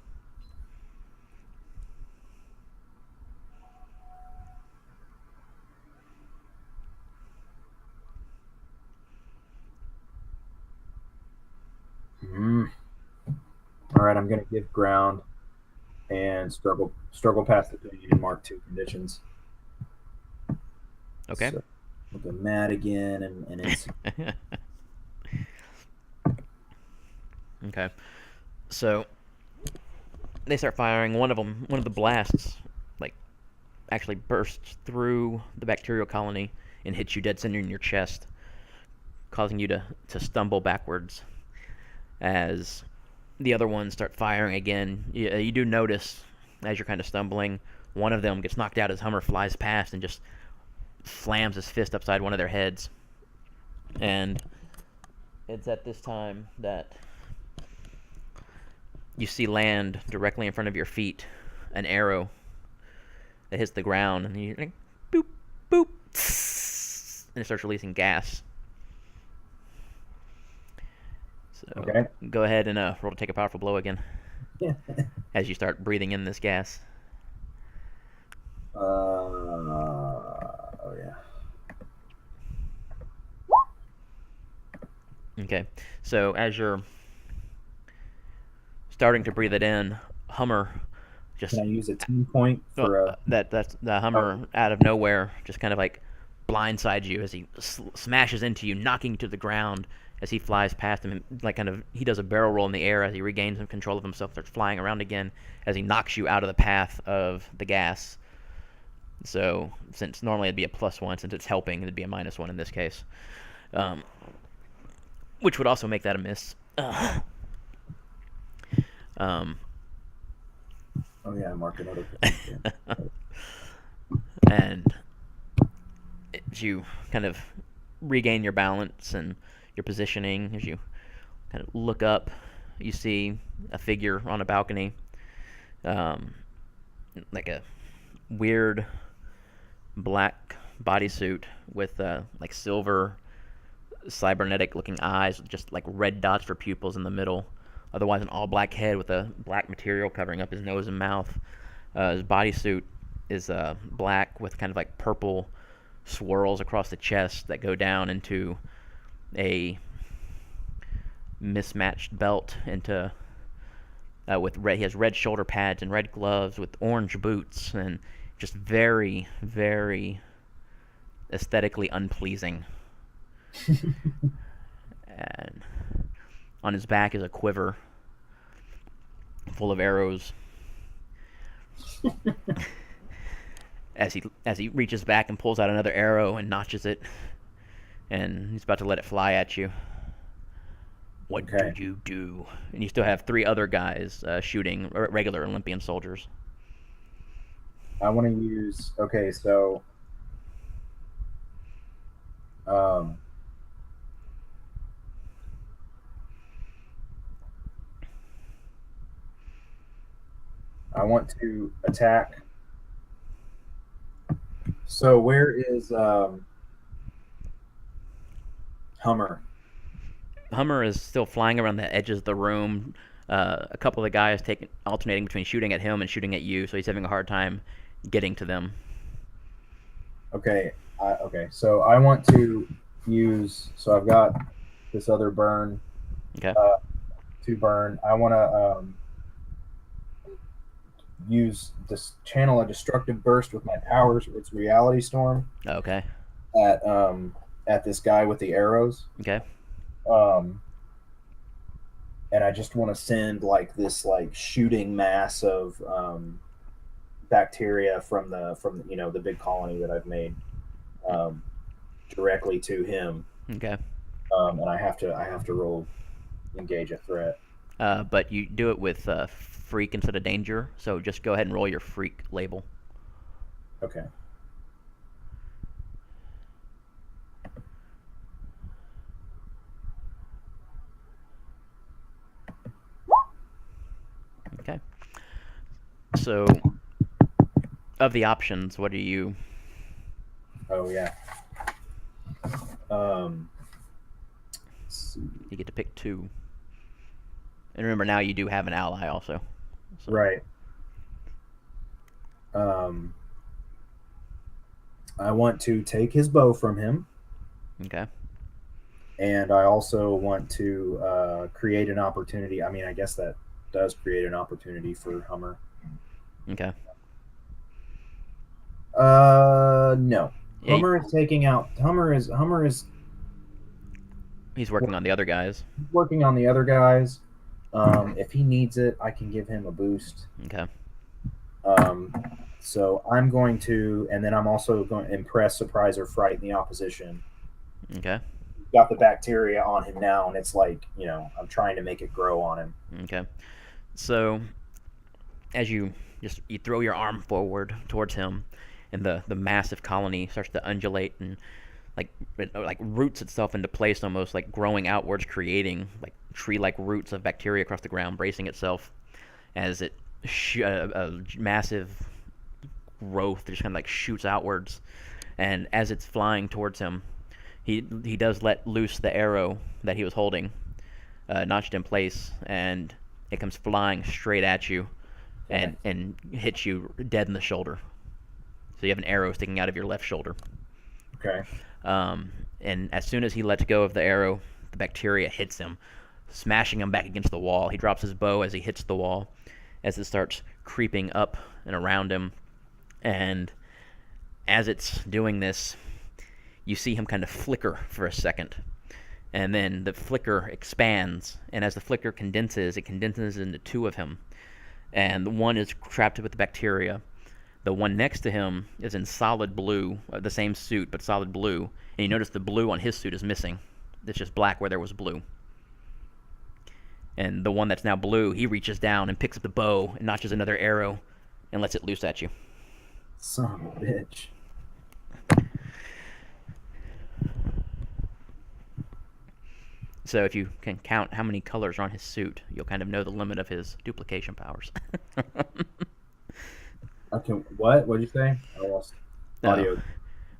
All right, I'm going to give ground and struggle past the thing and mark 2 conditions. Okay. So we'll go mad again, and it's okay. So they start firing. One of the blasts, like, actually bursts through the bacterial colony and hits you dead center in your chest. causing you to stumble backwards as the other ones start firing again. You do notice as you're kind of stumbling, one of them gets knocked out as Hummer flies past and just slams his fist upside one of their heads. And it's at this time that you see land directly in front of your feet an arrow that hits the ground, and you like, boop, boop, and it starts releasing gas. So Okay. go ahead and roll to take a powerful blow again Yeah. as you start breathing in this gas. Oh yeah. Okay, so as you're starting to breathe it in, Hummer just Can I use a team point for a? that's the Hummer out of nowhere just kind of like blindsides you as he smashes into you, knocking you to the ground as he flies past him. Like kind of he does a barrel roll in the air as he regains some control of himself, starts flying around again as he knocks you out of the path of the gas. So since normally it'd be a +1, since it's helping, it'd be a -1 in this case, which would also make that a miss. Oh yeah, mark another. And as you kind of regain your balance and your positioning, as you kind of look up, you see a figure on a balcony, like a weird black bodysuit with like silver cybernetic looking eyes with just like red dots for pupils in the middle. Otherwise, an all-black head with a black material covering up his nose and mouth. His bodysuit is black with kind of like purple swirls across the chest that go down into a mismatched belt into with red. He has red shoulder pads and red gloves with orange boots, and just very, very aesthetically unpleasing. And on his back is a quiver full of arrows. as he reaches back and pulls out another arrow and notches it, and he's about to let it fly at you. What did you do? And you still have 3 other guys shooting regular Olympian soldiers. I want to use. Okay, so. I want to attack. So where is Hummer? Hummer is still flying around the edges of the room. A couple of the guys alternating between shooting at him and shooting at you, so he's having a hard time getting to them. Okay. Okay. So I want to use. So I've got this other burn. Okay. To burn. I want to use this channel a destructive burst with my powers. It's Reality Storm. Okay. At this guy with the arrows. Okay. And I just want to send like this like shooting mass of bacteria from the big colony that I've made directly to him. Okay. And I have to roll engage a threat. But you do it with freak instead of danger, so just go ahead and roll your freak label. Okay. Okay. So, of the options, what are you? Oh yeah. You get to pick 2. And remember, now you do have an ally also. So. Right. I want to take his bow from him. Okay. And I also want to create an opportunity. I mean, I guess that does create an opportunity for Hummer. Okay. No. Yeah, Hummer is taking out. Hummer is. He's working on the other guys. Working on the other guys. If he needs it, I can give him a boost. Okay. So I'm going to, and then I'm also going to impress, surprise, or frighten the opposition. Okay. got the bacteria on him now, and it's like, I'm trying to make it grow on him. Okay. So as you throw your arm forward towards him, and the massive colony starts to undulate and it roots itself into place, almost like growing outwards, creating like tree-like roots of bacteria across the ground, bracing itself as it a massive growth just kind of like shoots outwards. And as it's flying towards him, he does let loose the arrow that he was holding, notched in place, and it comes flying straight at you, and hits you dead in the shoulder. So you have an arrow sticking out of your left shoulder. Okay. And as soon as he lets go of the arrow, the bacteria hits him, smashing him back against the wall. He drops his bow as he hits the wall, as it starts creeping up and around him. And as it's doing this, you see him kind of flicker for a second. And then the flicker expands, and as the flicker condenses, it condenses into two of him. And one is trapped with the bacteria. The one next to him is in solid blue, the same suit, but solid blue. And you notice the blue on his suit is missing. It's just black where there was blue. And the one that's now blue, he reaches down and picks up the bow and notches another arrow and lets it loose at you. Son of a bitch. So if you can count how many colors are on his suit, you'll kind of know the limit of his duplication powers. What? What'd you say? I lost audio.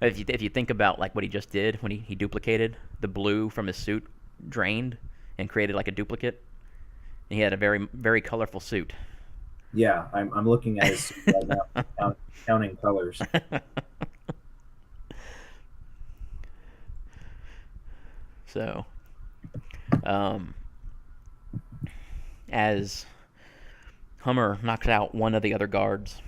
If you think about like what he just did when he duplicated, the blue from his suit drained and created like a duplicate. And he had a very, very colorful suit. Yeah, I'm looking at his suit right now, counting colors. So, as Hummer knocks out one of the other guards,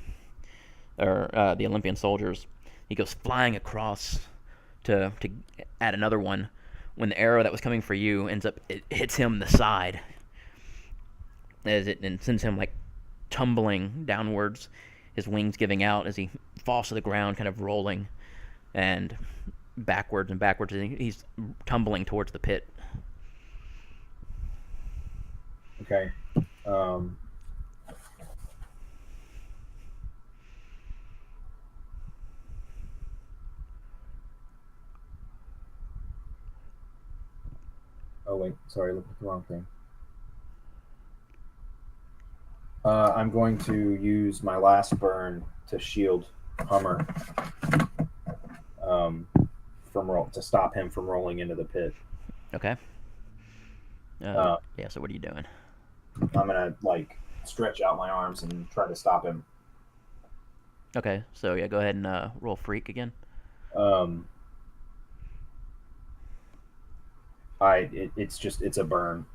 or the Olympian soldiers, he goes flying across to add another one. When the arrow that was coming for you it hits him in the side, and sends him like tumbling downwards, his wings giving out as he falls to the ground, kind of rolling and backwards and backwards. And he's tumbling towards the pit. Okay. Oh wait, sorry, look at the wrong thing. I'm going to use my last burn to shield Hummer, to stop him from rolling into the pit. Okay. So what are you doing? I'm gonna stretch out my arms and try to stop him. Okay, so yeah, go ahead and roll freak again. It's a burn.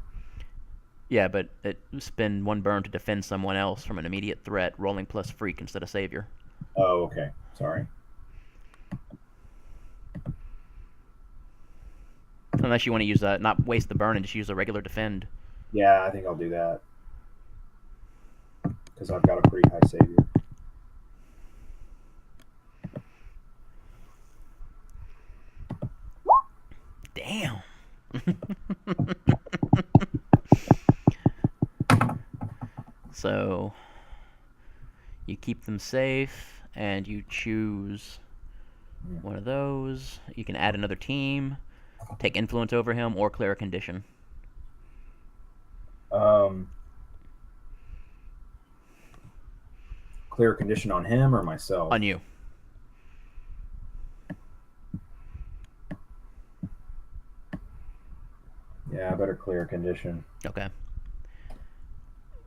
Yeah, but spend one burn to defend someone else from an immediate threat, rolling plus freak instead of savior. Oh, okay. Sorry. Unless you want to use not waste the burn and just use a regular defend. Yeah, I think I'll do that. Because I've got a pretty high savior. Damn. So you keep them safe and you choose one of those. You can add another team, take influence over him, or clear a condition. Clear a condition on him or myself? On you. Yeah, I better clear a condition. Okay.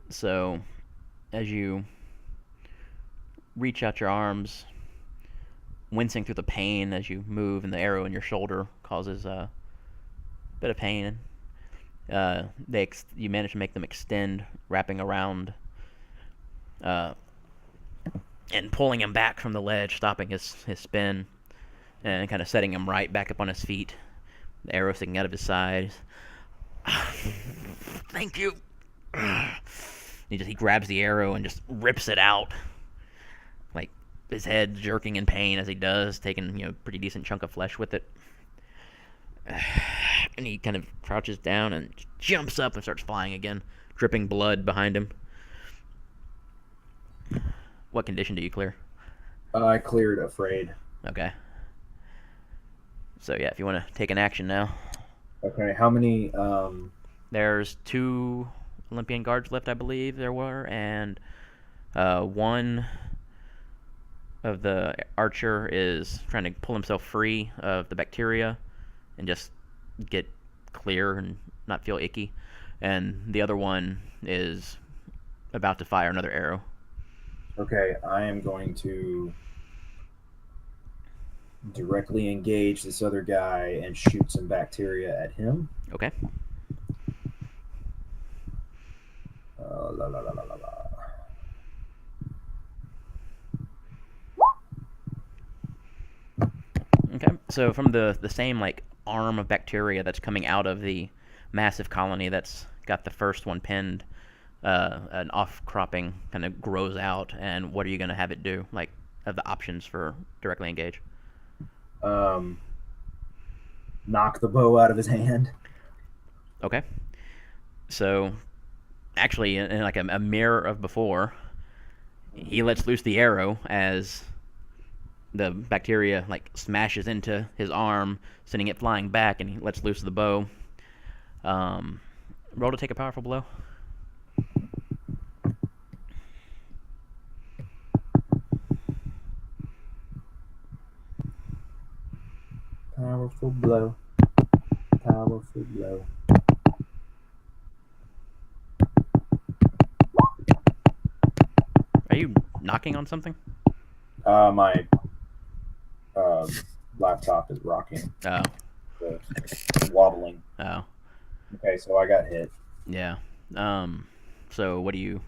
So, as you reach out your arms, wincing through the pain as you move, and the arrow in your shoulder causes a bit of pain. You manage to make them extend, wrapping around, and pulling him back from the ledge, stopping his spin, and kind of setting him right back up on his feet. The arrow sticking out of his side. Thank you. He grabs the arrow and just rips it out, like his head jerking in pain as he does, taking a pretty decent chunk of flesh with it. And he kind of crouches down and jumps up and starts flying again, dripping blood behind him. What condition do you clear? I cleared afraid. Okay. So yeah, if you want to take an action now. Okay, how many? There's 2 Olympian guards left, I believe there were, and one of the archer is trying to pull himself free of the bacteria and just get clear and not feel icky. And the other one is about to fire another arrow. Okay, I am going to directly engage this other guy and shoot some bacteria at him. Okay. La, la, la, la, la, la. Okay. So from the same like arm of bacteria that's coming out of the massive colony that's got the first one pinned, an off-cropping kind of grows out. And what are you going to have it do? Like, of the options for directly engage? Knock the bow out of his hand. Okay. So, actually, in like a mirror of before, he lets loose the arrow as the bacteria like smashes into his arm, sending it flying back, and he lets loose the bow. Roll to take a powerful blow. Powerful blow. Powerful blow. Are you knocking on something? My laptop is rocking. Oh. Wobbling. Oh. Okay, so I got hit. Yeah. So what do you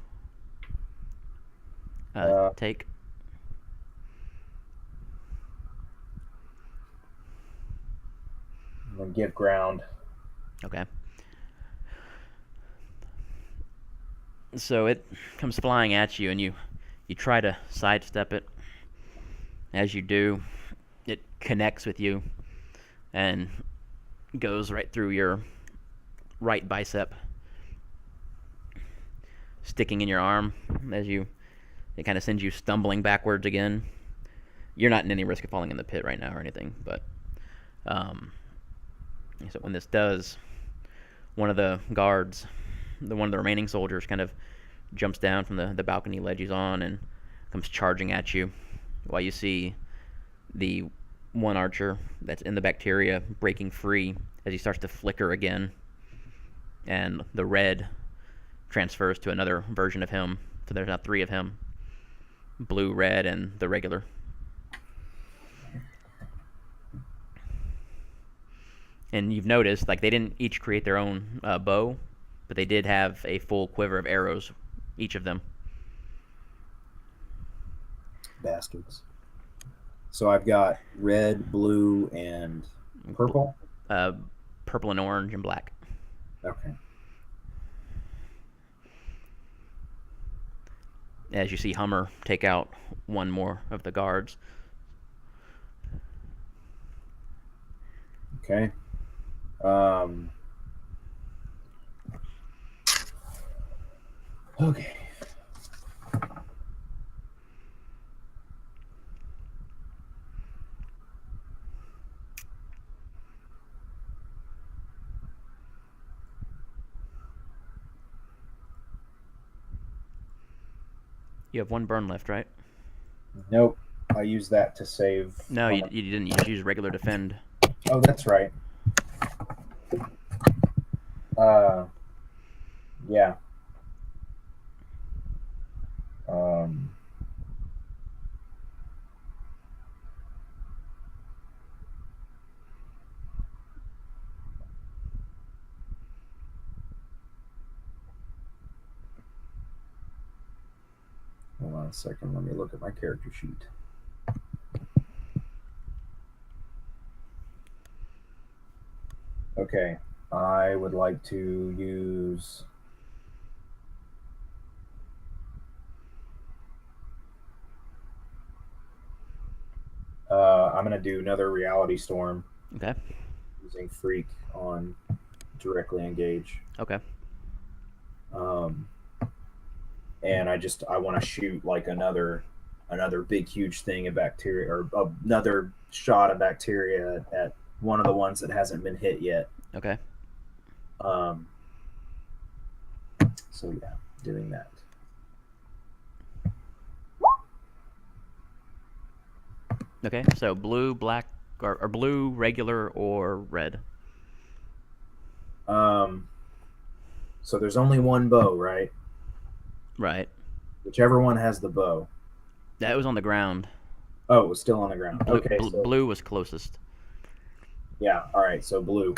take? I'm gonna give ground. Okay. So it comes flying at you, and you try to sidestep it. As you do, it connects with you and goes right through your right bicep, sticking in your arm as it kind of sends you stumbling backwards again. You're not in any risk of falling in the pit right now or anything, but so when this does, one of the guards, one of the remaining soldiers, kind of jumps down from the balcony ledge he's on and comes charging at you, while you see the one archer that's in the bacteria breaking free as he starts to flicker again, and the red transfers to another version of him. So there's now 3 of him: blue, red, and the regular. And you've noticed, like, they didn't each create their own bow, but they did have a full quiver of arrows, each of them. Bastards. So I've got red, blue, and purple? Purple and orange and black. Okay. As you see Hummer take out one more of the guards. Okay. Okay. You have 1 burn left, right? Nope. I used that to save. No, you didn't. You just used regular defend. Oh, that's right. Yeah. Hold on a second. Let me look at my character sheet. Okay. I would like to use. I'm going to do another reality storm. Okay. using Freak on directly engage. Okay. And I want to shoot like another big huge thing of bacteria, or another shot of bacteria at one of the ones that hasn't been hit yet. Okay. So yeah, doing that. Okay. So blue, black, or blue, regular, or red. So there's only one bow, right? Right. Whichever one has the bow. That was on the ground. Oh, it was still on the ground. Blue, Okay, so blue was closest. yeah, all right, so blue.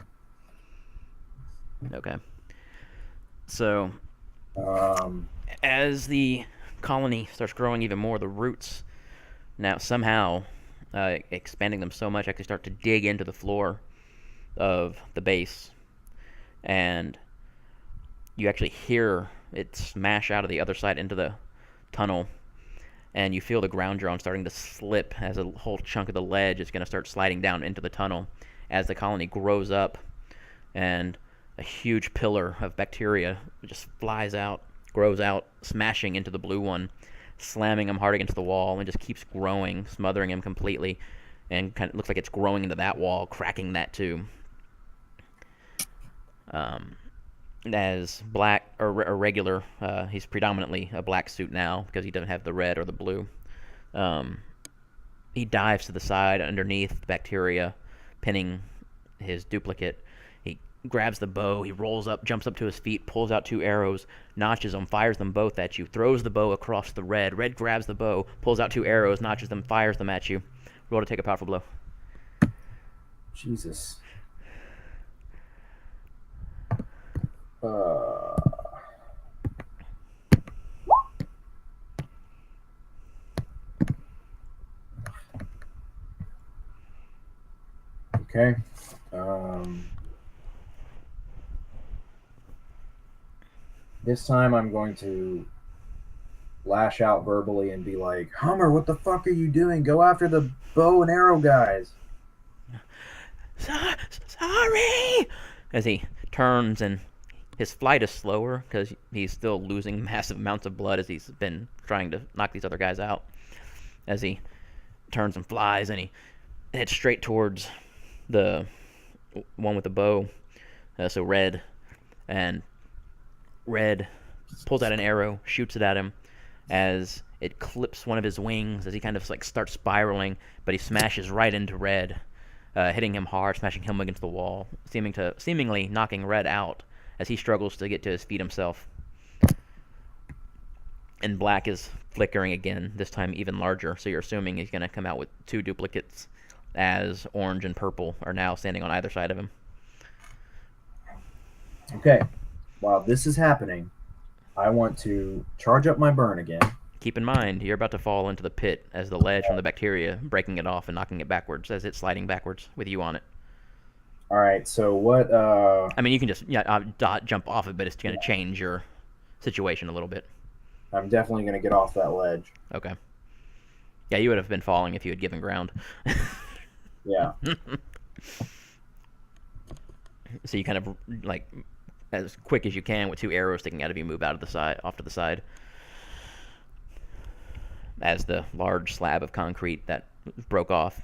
Okay. So Um, as the colony starts growing even more, the roots now somehow expanding them so much actually start to dig into the floor of the base, and you actually hear it smash out of the other side into the tunnel, and you feel the ground you're on starting to slip as a whole chunk of the ledge is going to start sliding down into the tunnel as the colony grows up, and a huge pillar of bacteria just flies out, grows out, smashing into the blue one, slamming him hard against the wall, and just keeps growing, smothering him completely, and kind of looks like it's growing into that wall, cracking that too. As black or regular, he's predominantly a black suit now because he doesn't have the red or the blue. He dives to the side underneath the bacteria, pinning his duplicate. He grabs the bow, he rolls up, jumps up to his feet, pulls out 2 arrows, notches them, fires them both at you, throws the bow across the red. Red grabs the bow, pulls out 2 arrows, notches them, fires them at you. Roll to take a powerful blow. Jesus. Okay. This time I'm going to lash out verbally and be like, Hummer, what the fuck are you doing? Go after the bow and arrow guys. Sorry! As he turns, and his flight is slower because he's still losing massive amounts of blood as he's been trying to knock these other guys out. As he turns and flies, and he heads straight towards the one with the bow, so Red. And Red pulls out an arrow, shoots it at him as it clips one of his wings as he kind of like starts spiraling, but he smashes right into Red, hitting him hard, smashing him against the wall, seemingly knocking Red out as he struggles to get to his feet himself. And Black is flickering again, this time even larger, so you're assuming he's going to come out with 2 duplicates, as Orange and Purple are now standing on either side of him. Okay. While this is happening, I want to charge up my burn again. Keep in mind, you're about to fall into the pit as the ledge from the bacteria, breaking it off and knocking it backwards as it's sliding backwards with you on it. All right, so what... I mean, you can just jump off it, but it's going to change your situation a little bit. I'm definitely going to get off that ledge. Okay. Yeah, you would have been falling if you had given ground. Yeah. So you kind of, like, as quick as you can with 2 arrows sticking out of you, move out of the side, off to the side. As the large slab of concrete that broke off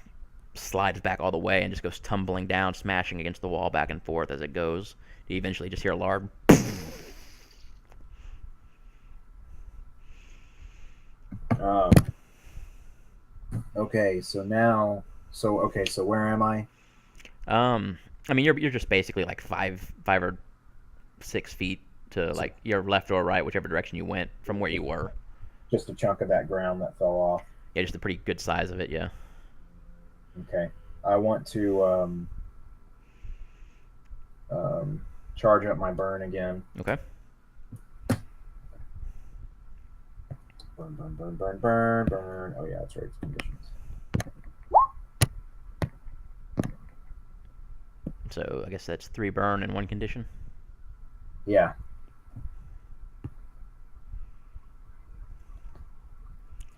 slides back all the way and just goes tumbling down, smashing against the wall back and forth as it goes. You eventually just hear a large... Okay, so now... So where am I? I mean, you're just basically like 5 or 6 feet to like your left or right, whichever direction you went from where you were. Just a chunk of that ground that fell off. Yeah, just a pretty good size of it, yeah. Okay. I want to charge up my burn again. Okay. Burn, burn, burn, burn, burn, burn. Oh yeah, that's right. It's conditions. So I guess that's 3 burn and 1 condition. Yeah.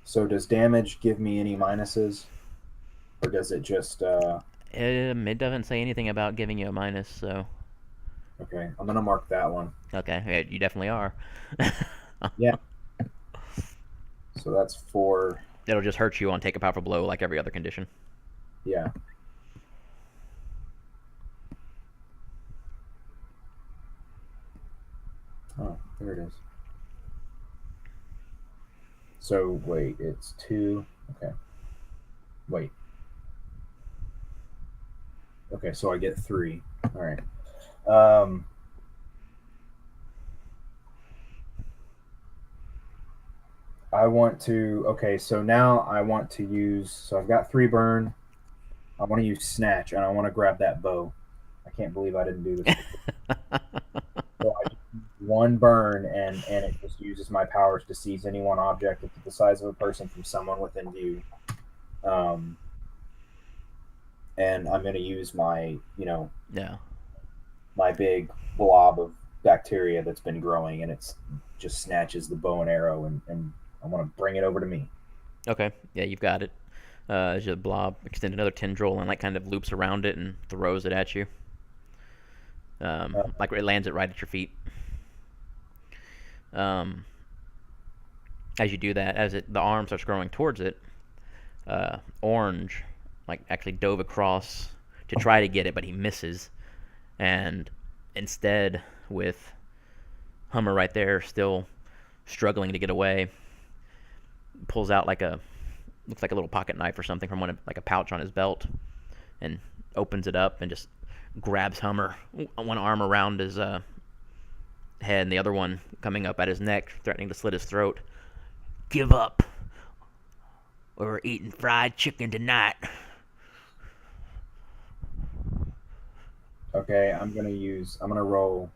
So does damage give me any minuses, or does it just? It doesn't say anything about giving you a minus, so Okay, I'm gonna mark that one. okay, yeah, you definitely are. Yeah. So that's 4. It'll just hurt you on take a powerful blow like every other condition. Yeah. Oh, there it is. So wait, it's 2. Okay. Wait. Okay, so I get 3. All right. I want to. Okay, so now I want to use. So I've got 3 burn. I want to use snatch, and I want to grab that bow. I can't believe I didn't do this. So I just use 1 burn, and it just uses my powers to seize any one object that's the size of a person from someone within view. Um, and I'm going to use my, Yeah. my big blob of bacteria that's been growing, and it's just snatches the bow and arrow, and I want to bring it over to me. Okay. Yeah, you've got it. As your blob extend another tendril and like kind of loops around it and throws it at you. Like it lands it right at your feet. Um, as you do that, the arm starts growing towards it, Orange like actually dove across to try to get it, but he misses, and instead, with Hummer right there still struggling to get away, pulls out looks like a little pocket knife or something from like a pouch on his belt, and opens it up and just grabs Hummer, one arm around his head and the other one coming up at his neck, threatening to slit his throat. Give up, or we're eating fried chicken tonight. Okay, I'm gonna roll.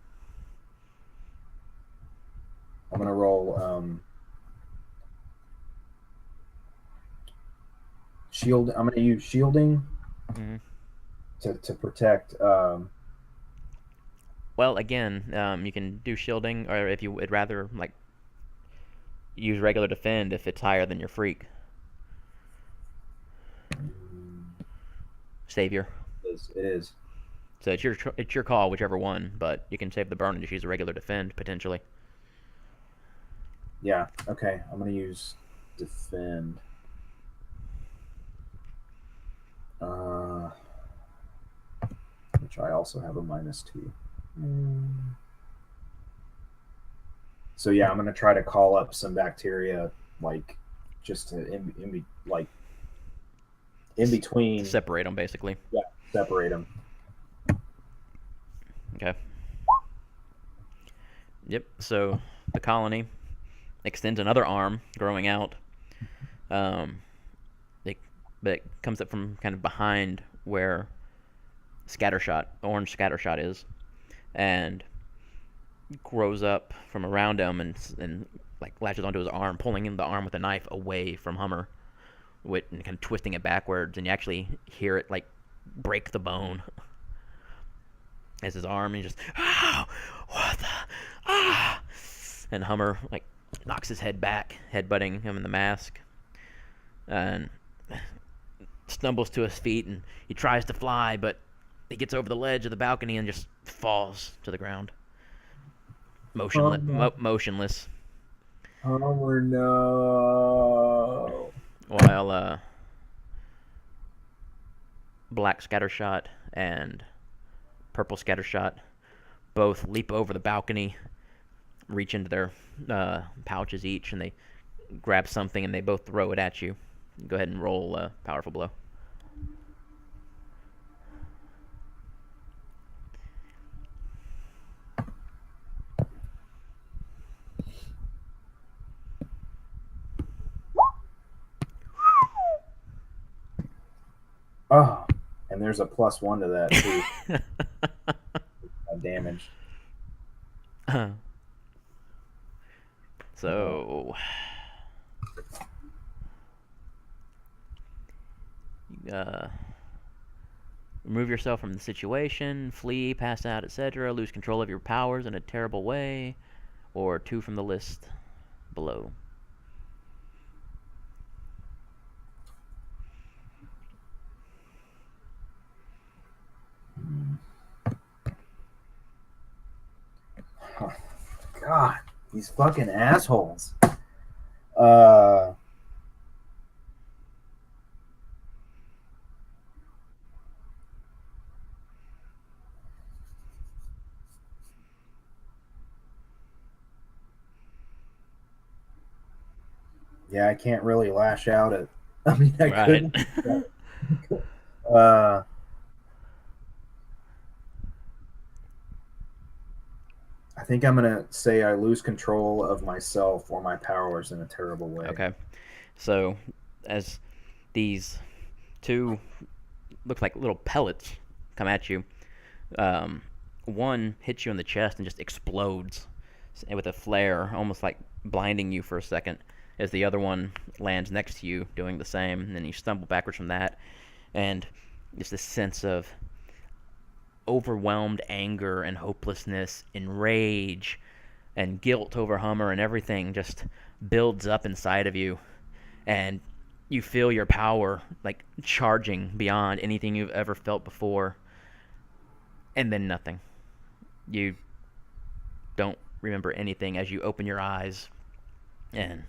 Shield. I'm gonna use shielding Mm-hmm. to protect. Well, again, you can do shielding, or if you would rather like use regular defend if it's higher than your freak. Savior. It is. So it's your call, whichever one. But you can save the burn and just use a regular defend potentially. Yeah. Okay. I'm gonna use defend. Which I also have a -2. So yeah, I'm gonna try to call up some bacteria, like just to in between. Separate them basically. Yeah, separate them. Okay. Yep. So the colony extends another arm, growing out. Um, but it comes up from kind of behind where orange scattershot is, and grows up from around him and like latches onto his arm, pulling in the arm with a knife away from Hummer, and kind of twisting it backwards, and you actually hear it like break the bone as his arm, and he just what the and Hummer like knocks his head back, headbutting him in the mask, and stumbles to his feet, and he tries to fly, but he gets over the ledge of the balcony and just falls to the ground, motionless. Homer, no. While black scattershot and purple scattershot both leap over the balcony, reach into their pouches each, and they grab something, and they both throw it at you. Go ahead and roll a powerful blow. Oh, and there's a +1 to that too. Damaged. So remove yourself from the situation, flee, pass out, etc., lose control of your powers in a terrible way, or 2 from the list below. God, these fucking assholes. Uh, yeah, I can't really lash out at. I mean, I Right. couldn't. Uh, I think I'm gonna say I lose control of myself or my powers in a terrible way. Okay. So, as these two look like little pellets come at you, um, one hits you in the chest and just explodes with a flare, almost like blinding you for a second, as the other one lands next to you, doing the same. And then you stumble backwards from that, and just this sense of overwhelmed anger and hopelessness and rage and guilt over Hummer and everything just builds up inside of you, and you feel your power like charging beyond anything you've ever felt before, and then nothing. You don't remember anything as you open your eyes, and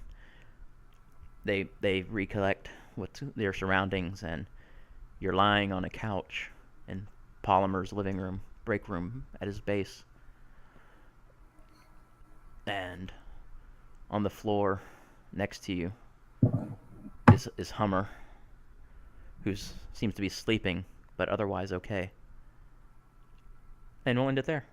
they recollect what's their surroundings, and you're lying on a couch in Polymer's living room, break room at his base, and on the floor next to you is Hummer, who seems to be sleeping but otherwise okay. And we'll end it there.